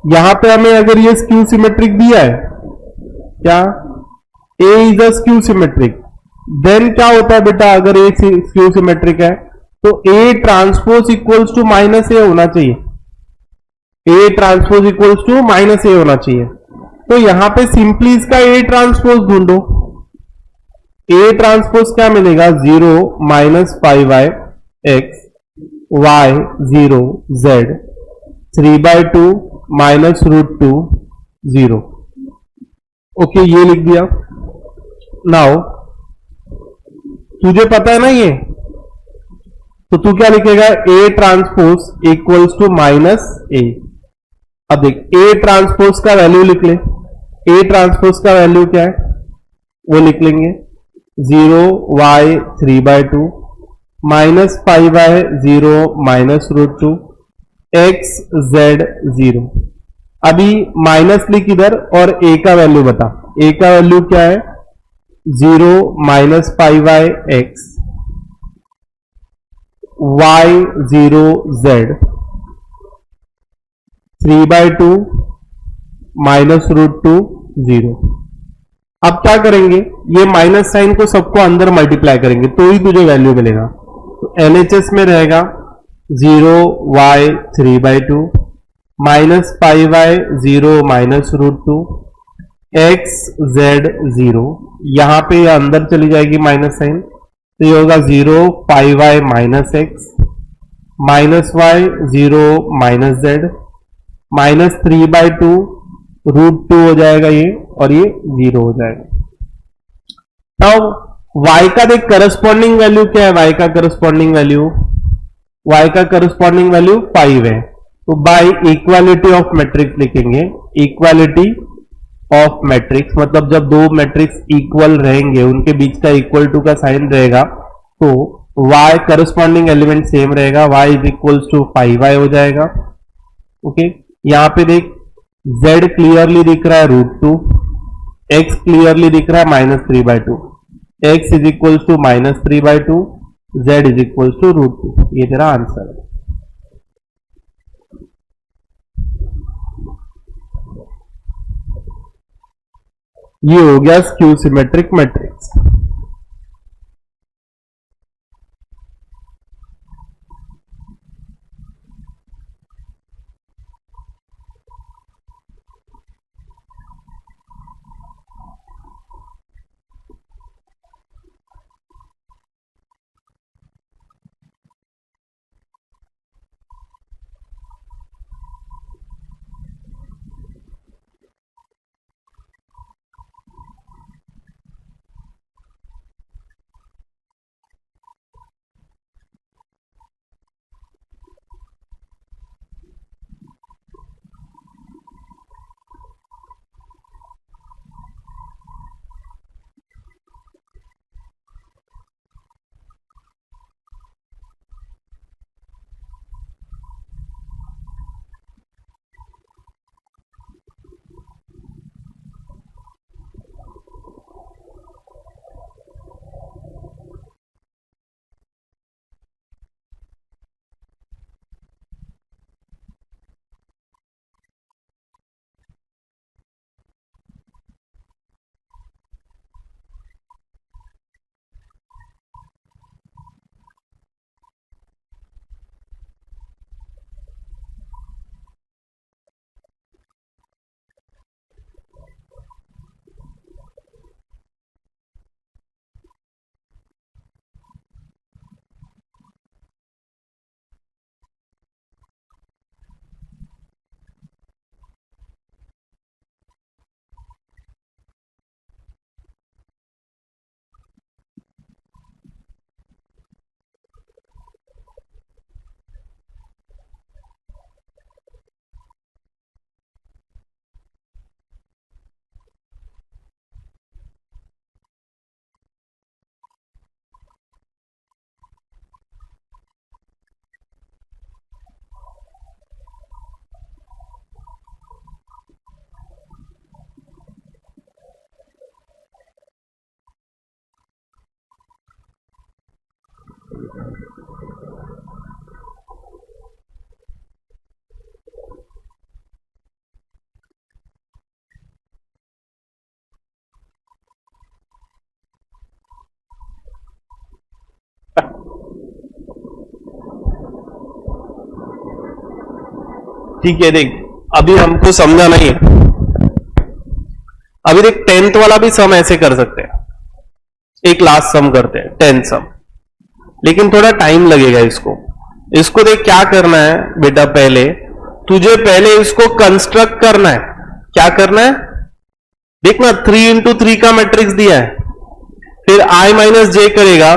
यहां पे हमें अगर ये स्क्यू सिमेट्रिक दिया है, क्या A is a skew symmetric, then क्या होता है बेटा, अगर A स्क्यू सिमेट्रिक है तो A transpose equals to -A होना चाहिए, A transpose equals to -A होना चाहिए। तो यहां पे सिंपली इसका ए ट्रांसपोज ढूंढो। ए ट्रांसपोज क्या मिलेगा, 0 minus 5y x y 0 z 3/2 minus √2 0। Okay, ये लिख दिया। नाउ तुझे पता है ना ये, तो तू क्या लिखेगा, A transpose equals to minus A. अब देख, ए ट्रांसपोज का वैल्यू लिख ले। ए ट्रांसपोज का वैल्यू क्या है, वो लिख लेंगे 0y 3/2 minus 5y 0 minus √2 x z 0। अभी माइनस लिख इधर और ए का वैल्यू बता। ए का वैल्यू क्या है, 0 minus 5y x y 0 z 3/2 minus √2 0। अब क्या करेंगे, ये माइनस साइन को सबको अंदर मल्टीप्लाई करेंगे तो ही तुझे वैल्यू मिलेगा। तो LHS में रहेगा 0y 3/2 minus 5y 0 minus √2 x z 0। यहां पे यह अंदर चली जाएगी माइनस साइन, तो ये होगा 0 5y minus x minus y 0 minus z minus 3/2 √2 हो जाएगा ये, और ये 0 हो जाएगा। अब y का देख करस्पॉन्डिंग वैल्यू क्या है, y का करस्पॉन्डिंग वैल्यू, y का करस्पॉन्डिंग वैल्यू 5 है। तो बाय इक्वालिटी ऑफ मैट्रिक्स लिखेंगे। इक्वालिटी ऑफ मैट्रिक्स मतलब जब दो मैट्रिक्स इक्वल रहेंगे, उनके बीच का इक्वल टू का साइन रहेगा, तो y करस्पॉन्डिंग एलिमेंट सेम रहेगा, y is equals to 5y हो जाएगा। ओके, यहां पे देख z क्लियरली दिख रहा है √2, x क्लियरली दिख रहा है -3/2, x is equals to -3/2, z is equals to √2। ये तेरा आंसर है। ये हो गया स्क्यू सिमेट्रिक मैट्रिक्स। ठीक है, देख अभी हमको समझा नहीं है, अभी देख 10th वाला भी सम ऐसे कर सकते हैं, एक लास्ट सम करते हैं 10th सम, लेकिन थोड़ा टाइम लगेगा इसको। इसको देख क्या करना है बेटा, पहले तुझे पहले इसको कंस्ट्रक्ट करना है। क्या करना है देखना, 3 इंटू 3 का मैट्रिक्स दिया है, फिर i माइनस जे करेगा,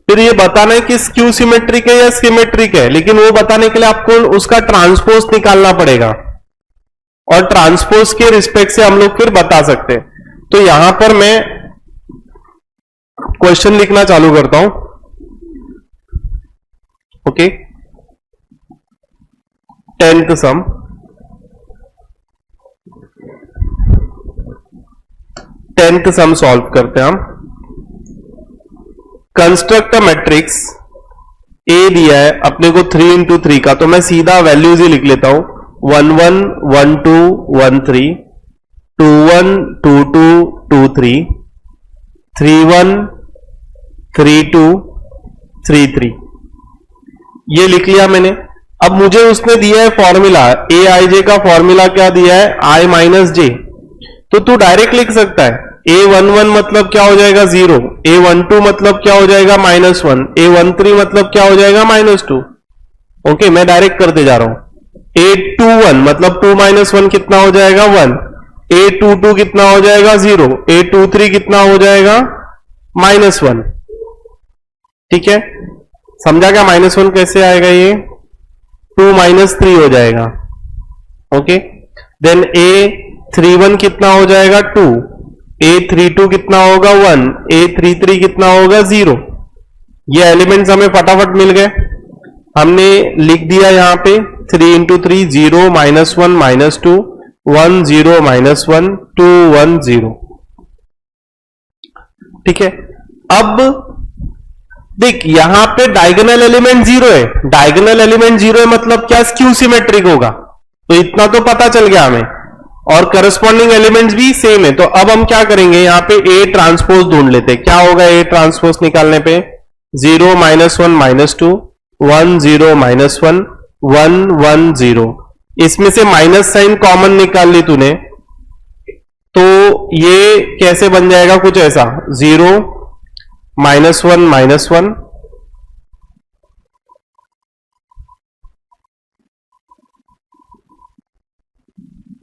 फिर ये बताना है कि स्क्यू सिमेट्रिक है या सिमेट्रिक है, लेकिन वो बताने के लिए आपको उसका ट्रांसपोज निकालना पड़ेगा, और ट्रांसपोज के रिस्पेक्ट से हम लोग फिर बता सकते हैं। तो यहां पर मैं क्वेश्चन लिखना चालू करता हूं। ओके, 10th सम, सॉल्व करते हैं हम। कंस्ट्रक्ट अ मैट्रिक्स, ए दिया है अपने को 3 इंटू 3 का, तो मैं सीधा वैल्यूज ही लिख लेता हूं, 1 1 1 2 1 3, 2 1 2 2 2 3, 3 1 3 2 3 3, ये लिख लिया मैंने। अब मुझे उसने दिया है फॉर्मूला, ए आई जे का फॉर्मूला क्या दिया है, आई माइनस जे, तो तू डायरेक्ट लिख सकता है, A11 मतलब क्या हो जाएगा 0, A12 मतलब क्या हो जाएगा -1, A13 मतलब क्या हो जाएगा -2। ओके, मैं डायरेक्ट करते जा रहा हूं। A21 मतलब 2 - 1 कितना हो जाएगा 1, A22 कितना हो जाएगा 0, A23 कितना हो जाएगा -1। ठीक है, समझा क्या -1 कैसे आएगा, ये 2 - 3 हो जाएगा। ओके, देन A31 कितना हो जाएगा 2, A32 कितना होगा 1, A33 कितना होगा 0। ये एलिमेंट्स हमें फटाफट मिल गए, हमने लिख दिया यहां पे 3 इंटू 3, 0 -1 -2 1 0 -1 2 1 0। ठीक है, अब देख यहां पे डायगोनल एलिमेंट 0 है, डायगोनल एलिमेंट 0 है मतलब क्या, स्क्यू सिमेट्रिक होगा, तो इतना तो पता चल गया हमें, और करस्पॉन्डिंग एलिमेंट्स भी सेम है। तो अब हम क्या करेंगे, यहां पे ए ट्रांसपोज ढूंढ लेते हैं। क्या होगा ए ट्रांसपोज निकालने पे, 0 -1 -2 1 0 -1 1 1 0, इसमें से माइनस साइन कॉमन निकाल ली तूने, तो ये कैसे बन जाएगा, कुछ ऐसा 0 -1 -1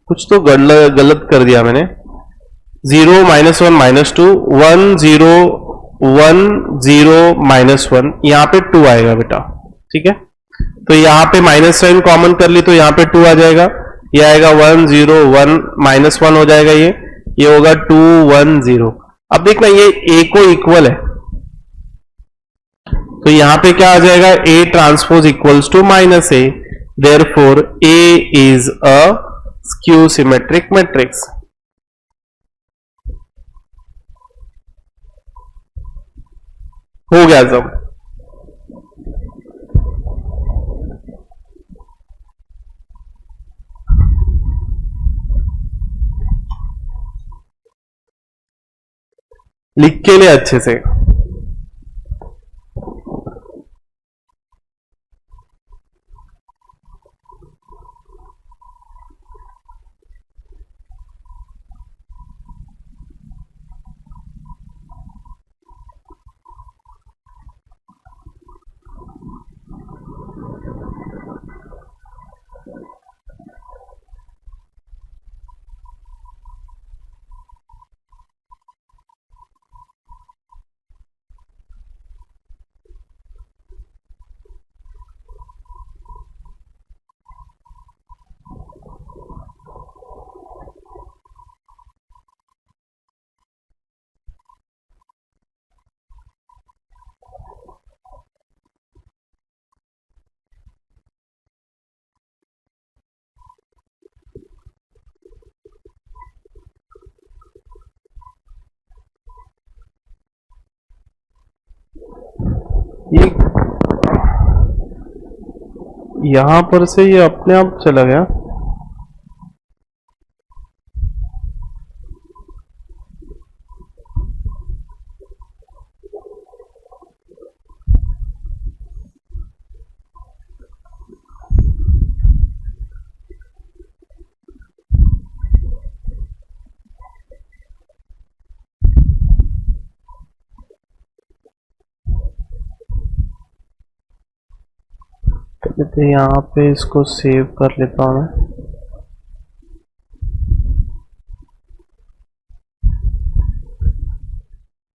कुछ तो गलत कर दिया मैंने, 0 -1 -2 1 0 1 0 -1, यहां पे 2 आएगा बेटा। ठीक है, तो यहां पे माइनस साइन कॉमन कर ली तो यहां पे 2 आ जाएगा, ये आएगा 1 0 1 -1 हो जाएगा, ये होगा 2 1 0। अब देखना ये ए को इक्वल है, तो यहां पे क्या आ जाएगा, A transpose equals to -a, therefore A is a skew symmetric matrix. हो गया सब। लिख के लिए अच्छे से, ये यहां पर से ये अपने आप चला गया। तो यहाँ पे इसको सेव कर लेता हूँ मैं।